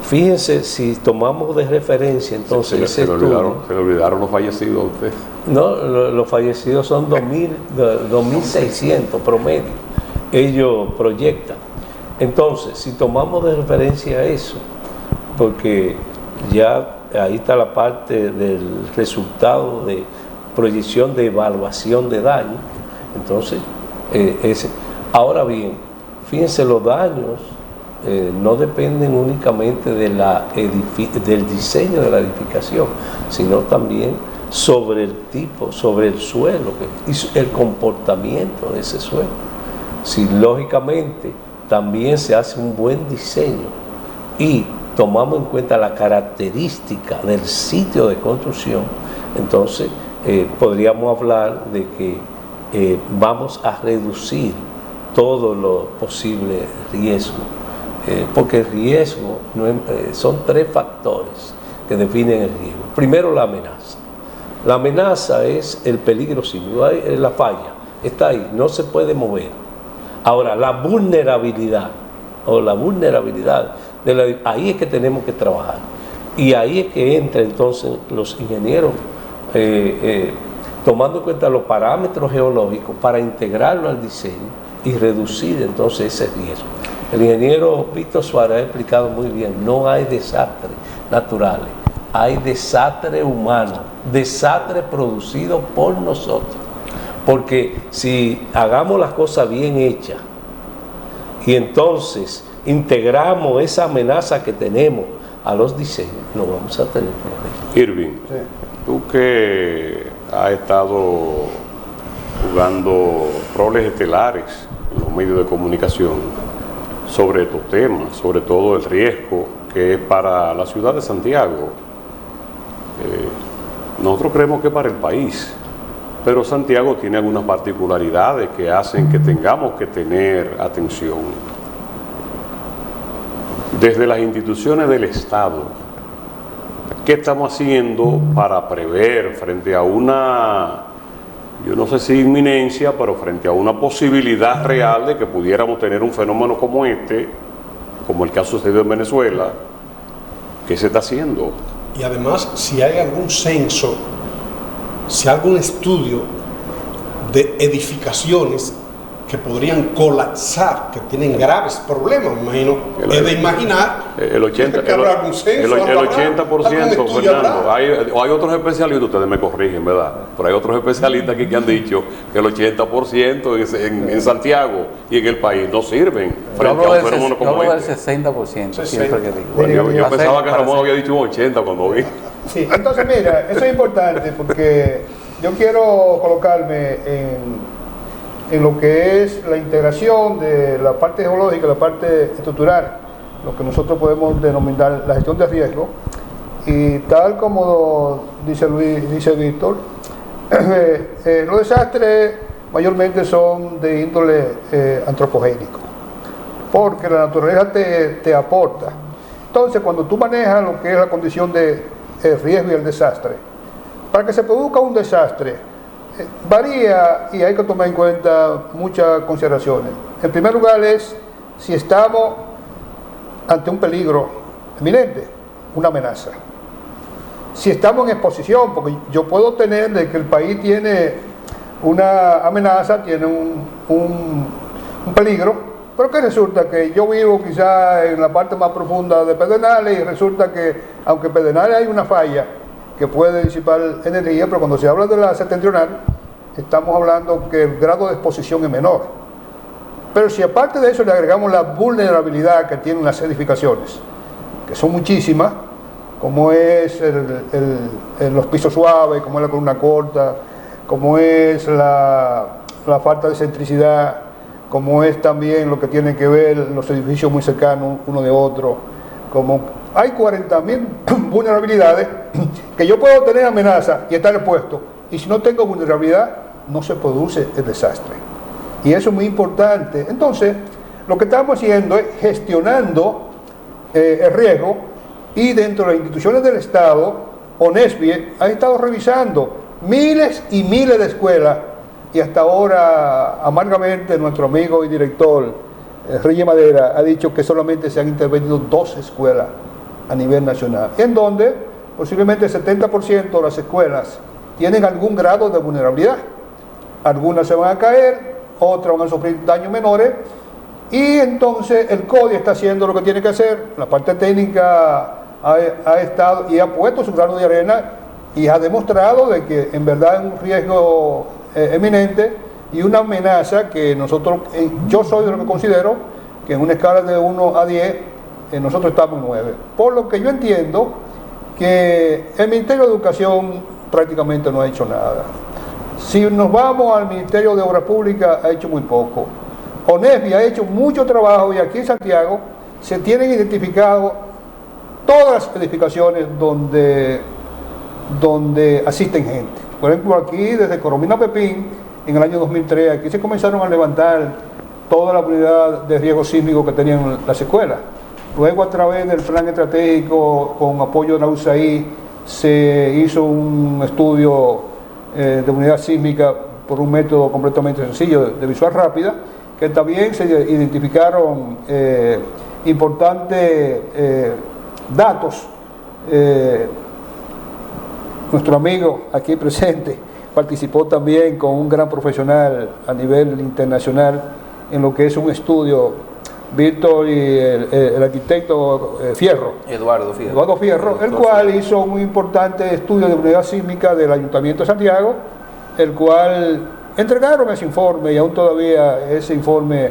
Fíjense, si tomamos de referencia entonces se le olvidaron los fallecidos a usted. No, los fallecidos son 2.600 promedio, ellos proyectan. Entonces, si tomamos de referencia eso, porque ya ahí está la parte del resultado de proyección de evaluación de daño, entonces, ahora bien, fíjense, los daños no dependen únicamente del diseño de la edificación, sino también sobre el tipo, sobre el suelo y el comportamiento de ese suelo. Si lógicamente también se hace un buen diseño y tomamos en cuenta la característica del sitio de construcción, entonces podríamos hablar de que vamos a reducir todos los posibles riesgos, porque el riesgo son tres factores que definen el riesgo. Primero, la amenaza. La amenaza es el peligro civil, la falla está ahí, no se puede mover. Ahora, la vulnerabilidad, ahí es que tenemos que trabajar. Y ahí es que entra entonces los ingenieros, tomando en cuenta los parámetros geológicos para integrarlo al diseño y reducir entonces ese riesgo. El ingeniero Víctor Suárez ha explicado muy bien, no hay desastres naturales, hay desastre humano, desastre producido por nosotros. Porque si hagamos las cosas bien hechas y entonces integramos esa amenaza que tenemos a los diseños, no vamos a tener problemas. Irving, tú que has estado jugando roles estelares en los medios de comunicación sobre estos temas, sobre todo el riesgo que es para la ciudad de Santiago, nosotros creemos que es para el país. Pero Santiago tiene algunas particularidades que hacen que tengamos que tener atención. Desde las instituciones del Estado, ¿qué estamos haciendo para prever frente a una, yo no sé si inminencia, pero frente a una posibilidad real de que pudiéramos tener un fenómeno como este, como el que ha sucedido en Venezuela? ¿Qué se está haciendo? Y además, si hay algún censo, si hay algún estudio de edificaciones que podrían colapsar, que tienen graves problemas, me imagino, es de imaginar el 80%, que habrá algún censo, Fernando. Hay otros especialistas, ustedes me corrigen, ¿verdad? Pero hay otros especialistas aquí que han dicho que el 80% en Santiago y en el país no sirven frente a un fenómeno como este. Yo hablo del 60%, siempre que digo. Yo pensaba que Ramón había dicho un 80% cuando vi. Sí, entonces mira, eso es importante porque yo quiero colocarme en lo que es la integración de la parte geológica, la parte estructural, lo que nosotros podemos denominar la gestión de riesgo. Y tal como dice Luis, dice Víctor, los desastres mayormente son de índole antropogénico, porque la naturaleza te aporta. Entonces, cuando tú manejas lo que es la condición de el riesgo y el desastre, para que se produzca un desastre, varía y hay que tomar en cuenta muchas consideraciones. En primer lugar es si estamos ante un peligro eminente, una amenaza. Si estamos en exposición, porque yo puedo tener de que el país tiene una amenaza, tiene un peligro, pero que resulta que yo vivo quizá en la parte más profunda de Pedernales y resulta que aunque en Pedernales hay una falla que puede disipar energía, pero cuando se habla de la septentrional, estamos hablando que el grado de exposición es menor. Pero si aparte de eso le agregamos la vulnerabilidad que tienen las edificaciones, que son muchísimas, como es los pisos suaves, como es la columna corta, como es la falta de centricidad, como es también lo que tiene que ver los edificios muy cercanos uno de otro, como hay 40.000 vulnerabilidades que yo puedo tener amenaza y estar expuesto, y si no tengo vulnerabilidad no se produce el desastre, y eso es muy importante. Entonces lo que estamos haciendo es gestionando el riesgo, y dentro de las instituciones del Estado, ONESBIE ha estado revisando miles y miles de escuelas, y hasta ahora amargamente nuestro amigo y director Reyes Madera ha dicho que solamente se han intervenido 2 escuelas a nivel nacional, en donde posiblemente el 70% de las escuelas tienen algún grado de vulnerabilidad. Algunas se van a caer, otras van a sufrir daños menores, y entonces el CODI está haciendo lo que tiene que hacer. La parte técnica ha estado y ha puesto su grano de arena y ha demostrado de que en verdad es un riesgo eminente y una amenaza que nosotros, yo soy de lo que considero que en una escala de 1 a 10 nosotros estamos en 9, por lo que yo entiendo que el Ministerio de Educación prácticamente no ha hecho nada. Si nos vamos al Ministerio de Obras Públicas, ha hecho muy poco. ONESBIE ha hecho mucho trabajo, y aquí en Santiago se tienen identificado todas las edificaciones donde asisten gente. Por ejemplo, aquí desde Coromina Pepín, en el año 2003, aquí se comenzaron a levantar toda la unidad de riesgo sísmico que tenían las escuelas. Luego, a través del plan estratégico, con apoyo de la USAID, se hizo un estudio de unidad sísmica por un método completamente sencillo de visual rápida, que también se identificaron importantes datos. Nuestro amigo aquí presente participó también con un gran profesional a nivel internacional en lo que es un estudio, Víctor y el arquitecto Eduardo Fierro, el cual hizo un importante estudio de unidad sísmica del Ayuntamiento de Santiago, el cual entregaron ese informe, y aún todavía ese informe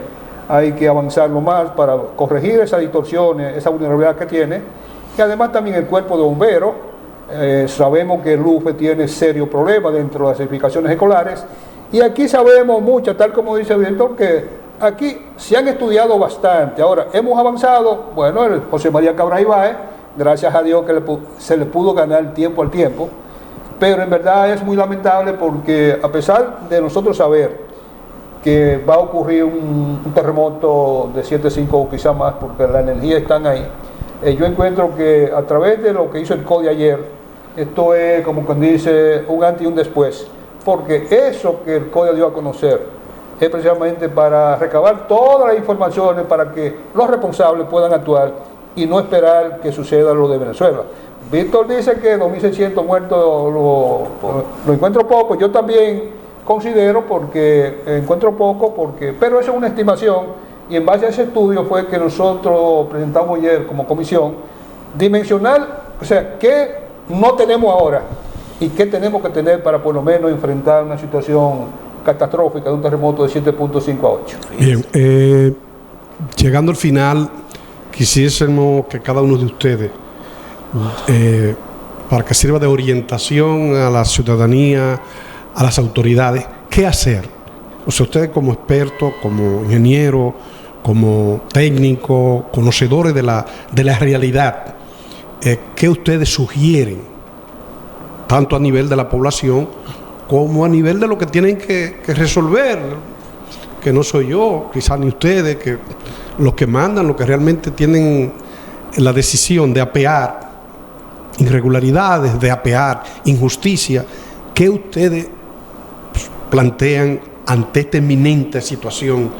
hay que avanzarlo más para corregir esas distorsiones, esa vulnerabilidad que tiene. Y además también el cuerpo de bomberos, sabemos que el UFE tiene serios problemas dentro de las edificaciones escolares, y aquí sabemos mucho, tal como dice el director, que aquí se han estudiado bastante. Ahora, hemos avanzado, bueno, el José María Cabral Ibáez, gracias a Dios que se le pudo ganar tiempo al tiempo, pero en verdad es muy lamentable porque a pesar de nosotros saber que va a ocurrir un terremoto de 7.5 o quizá más, porque la energía están ahí, yo encuentro que a través de lo que hizo el CODI ayer, esto es como quien dice un antes y un después, porque eso que el CODI dio a conocer es precisamente para recabar todas las informaciones para que los responsables puedan actuar y no esperar que suceda lo de Venezuela. Víctor dice que 2.600 muertos lo encuentro poco, yo también considero porque encuentro poco, pero eso es una estimación, y en base a ese estudio fue que nosotros presentamos ayer como comisión dimensional, o sea, qué no tenemos ahora y qué tenemos que tener para por lo menos enfrentar una situación catastrófica de un terremoto de 7.5 a 8. Bien, llegando al final, quisiésemos que cada uno de ustedes, para que sirva de orientación a la ciudadanía, a las autoridades, ¿qué hacer? O sea, ustedes como expertos, como ingenieros, como técnicos, conocedores de la realidad, ¿qué ustedes sugieren? Tanto a nivel de la población como a nivel de lo que tienen que resolver, que no soy yo, quizás ni ustedes, que los que mandan, los que realmente tienen la decisión de apear irregularidades, de apear injusticia. ¿Qué ustedes plantean ante esta eminente situación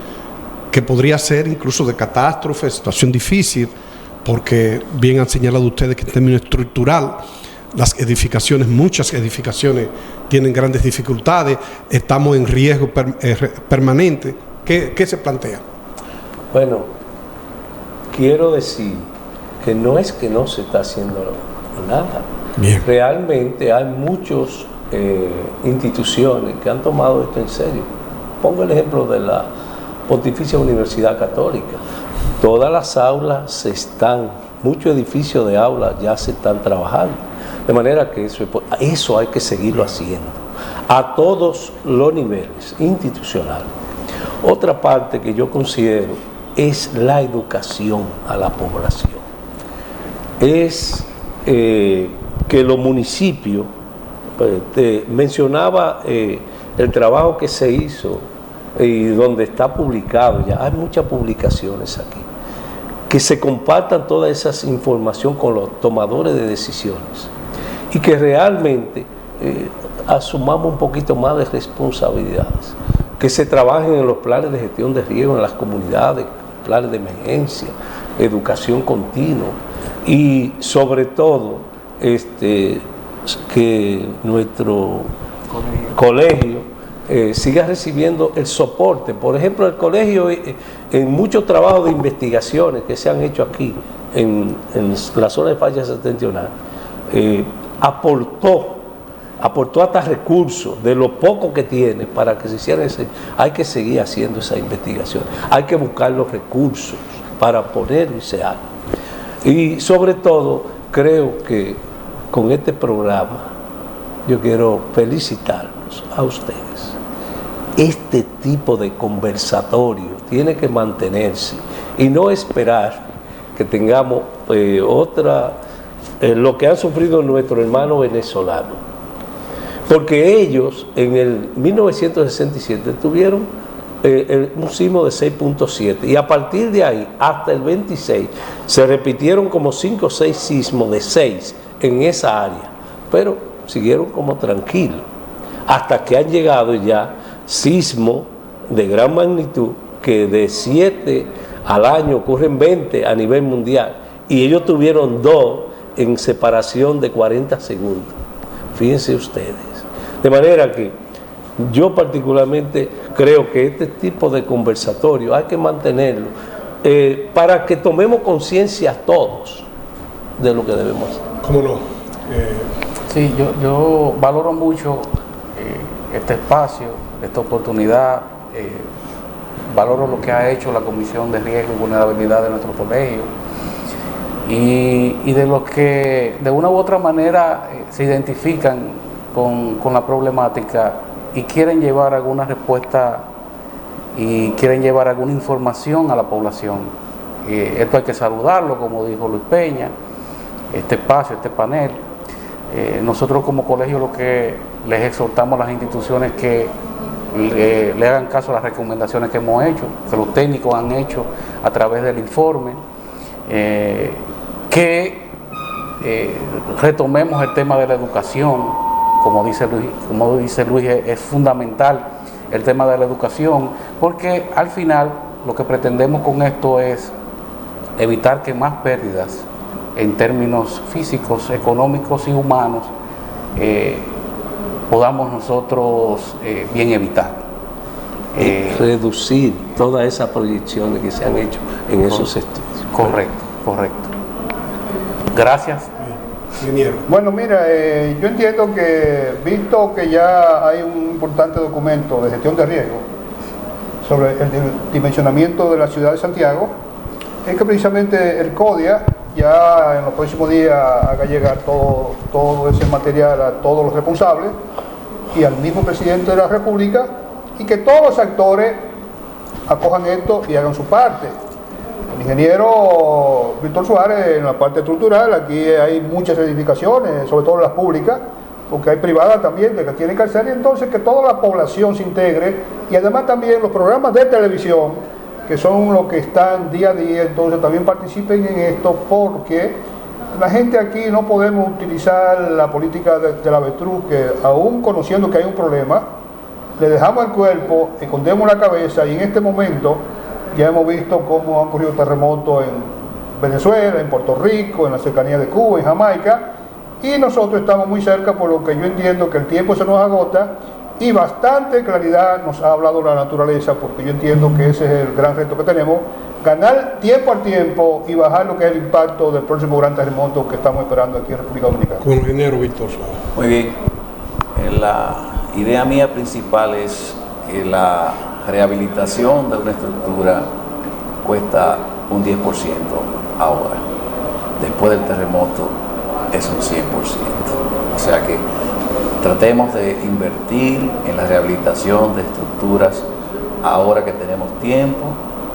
que podría ser incluso de catástrofe, situación difícil? Porque bien han señalado ustedes que en términos estructural las edificaciones, muchas edificaciones tienen grandes dificultades, estamos en riesgo permanente. ¿Qué se plantea? Bueno, quiero decir que no es que no se está haciendo nada. Bien. Realmente hay muchos instituciones que han tomado esto en serio. Pongo el ejemplo de la Pontificia Universidad Católica. Todas las aulas muchos edificios de aulas ya se están trabajando. De manera que eso hay que seguirlo haciendo a todos los niveles institucionales. Otra parte que yo considero es la educación a la población. Es que los municipios, mencionaba el trabajo que se hizo y donde está publicado, ya hay muchas publicaciones aquí, que se compartan toda esa información con los tomadores de decisiones y que realmente asumamos un poquito más de responsabilidades, que se trabajen en los planes de gestión de riesgo en las comunidades, planes de emergencia, educación continua y sobre todo que nuestro colegio siga recibiendo el soporte. Por ejemplo, el colegio en muchos trabajos de investigaciones que se han hecho aquí en la zona de falla septentrional, aportó hasta recursos de lo poco que tiene para que se hiciera hay que seguir haciendo esa investigación, hay que buscar los recursos para poner y se haga. Y sobre todo creo que con este programa yo quiero felicitarlos a ustedes. Este tipo de conversatorio tiene que mantenerse y no esperar que tengamos lo que han sufrido nuestros hermanos venezolanos. Porque ellos en el 1967 tuvieron un sismo de 6.7 y a partir de ahí hasta el 26 se repitieron como 5 o 6 sismos de 6 en esa área, pero siguieron como tranquilos hasta que han llegado ya sismos de gran magnitud que de 7 al año ocurren 20 a nivel mundial y ellos tuvieron 2 en separación de 40 segundos. Fíjense ustedes. De manera que yo particularmente creo que este tipo de conversatorio hay que mantenerlo para que tomemos conciencia todos de lo que debemos hacer. ¿Cómo no? Sí, yo valoro mucho este espacio, esta oportunidad, valoro lo que ha hecho la Comisión de Riesgo y Vulnerabilidad de nuestro colegio y de los que de una u otra manera se identifican con la problemática y quieren llevar alguna respuesta y quieren llevar alguna información a la población. Esto hay que saludarlo, como dijo Luis Peña, este espacio, este panel. Nosotros como colegio lo que les exhortamos a las instituciones que le hagan caso a las recomendaciones que hemos hecho, que los técnicos han hecho a través del informe, que retomemos el tema de la educación. Como dice Luis, es fundamental el tema de la educación, porque al final lo que pretendemos con esto es evitar que más pérdidas en términos físicos, económicos y humanos podamos nosotros bien evitar. Reducir todas esas proyecciones que se han hecho en esos estudios. Correcto. Gracias. Bueno, mira, yo entiendo que, visto que ya hay un importante documento de gestión de riesgo sobre el dimensionamiento de la ciudad de Santiago, es que precisamente el CODIA ya en los próximos días haga llegar todo ese material a todos los responsables y al mismo presidente de la República, y que todos los actores acojan esto y hagan su parte. El ingeniero Víctor Suárez en la parte estructural, aquí hay muchas edificaciones, sobre todo las públicas, porque hay privadas también de que tienen que hacer, y entonces que toda la población se integre, y además también los programas de televisión, que son los que están día a día, entonces también participen en esto, porque la gente aquí no podemos utilizar la política de la avestruz, que aún conociendo que hay un problema, le dejamos el cuerpo, escondemos la cabeza, y en este momento ya hemos visto cómo han ocurrido terremotos en Venezuela, en Puerto Rico, en la cercanía de Cuba, en Jamaica, y nosotros estamos muy cerca, por lo que yo entiendo que el tiempo se nos agota y bastante claridad nos ha hablado la naturaleza, porque yo entiendo que ese es el gran reto que tenemos, ganar tiempo al tiempo y bajar lo que es el impacto del próximo gran terremoto que estamos esperando aquí en República Dominicana. Con el ingeniero Víctor Suárez. Muy bien. la idea mía principal es que la rehabilitación de una estructura cuesta un 10% ahora. Después del terremoto es un 100%. O sea que tratemos de invertir en la rehabilitación de estructuras ahora que tenemos tiempo,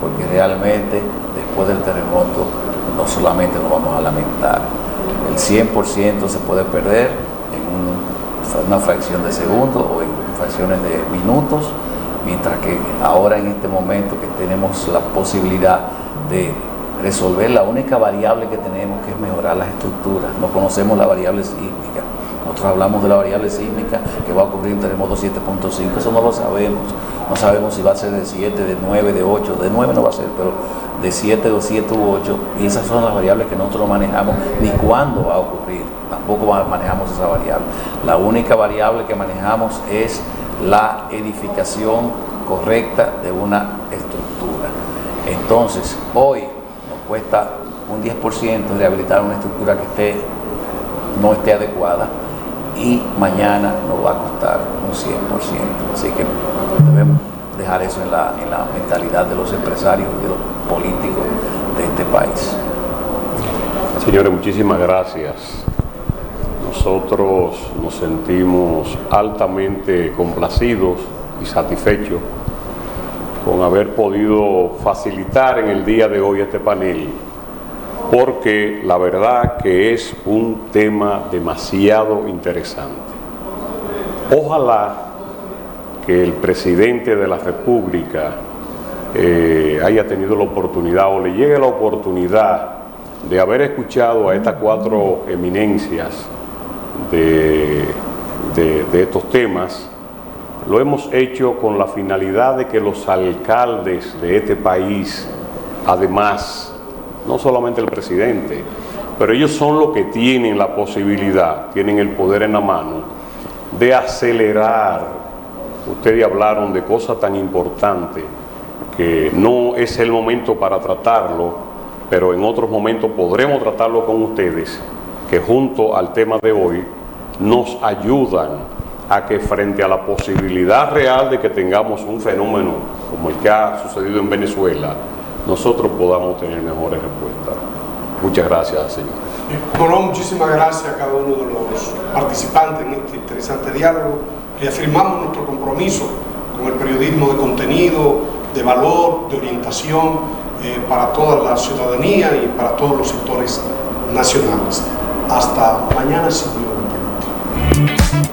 porque realmente después del terremoto no solamente nos vamos a lamentar. El 100% se puede perder en una fracción de segundo o en fracciones de minutos, mientras que ahora en este momento que tenemos la posibilidad de resolver la única variable que tenemos, que es mejorar las estructuras. No conocemos la variable sísmica. Nosotros hablamos de la variable sísmica que va a ocurrir en terremoto 7.5, eso no lo sabemos. No sabemos si va a ser de 7, de 9, de 8, de 9 no va a ser, pero de 7 o 7 u 8, y esas son las variables que nosotros no manejamos ni cuándo va a ocurrir, tampoco manejamos esa variable. La única variable que manejamos es la edificación correcta de una estructura. Entonces, hoy nos cuesta un 10% rehabilitar una estructura que no esté adecuada, y mañana nos va a costar un 100%. Así que debemos dejar eso en la mentalidad de los empresarios y de los políticos de este país. Señores, muchísimas gracias. Nosotros nos sentimos altamente complacidos y satisfechos con haber podido facilitar en el día de hoy este panel, porque la verdad que es un tema demasiado interesante. Ojalá que el presidente de la República haya tenido la oportunidad o le llegue la oportunidad de haber escuchado a estas 4 eminencias de estos temas. Lo hemos hecho con la finalidad de que los alcaldes de este país, además, no solamente el presidente, pero ellos son los que tienen la posibilidad, tienen el poder en la mano de acelerar. Ustedes hablaron de cosas tan importantes que no es el momento para tratarlo, pero en otros momentos podremos tratarlo con ustedes, que junto al tema de hoy nos ayudan a que frente a la posibilidad real de que tengamos un fenómeno como el que ha sucedido en Venezuela, nosotros podamos tener mejores respuestas. Muchas gracias, señor. Bueno, muchísimas gracias a cada uno de los participantes en este interesante diálogo. Reafirmamos nuestro compromiso con el periodismo de contenido, de valor, de orientación para toda la ciudadanía y para todos los sectores nacionales. Hasta mañana, si Dios lo permite.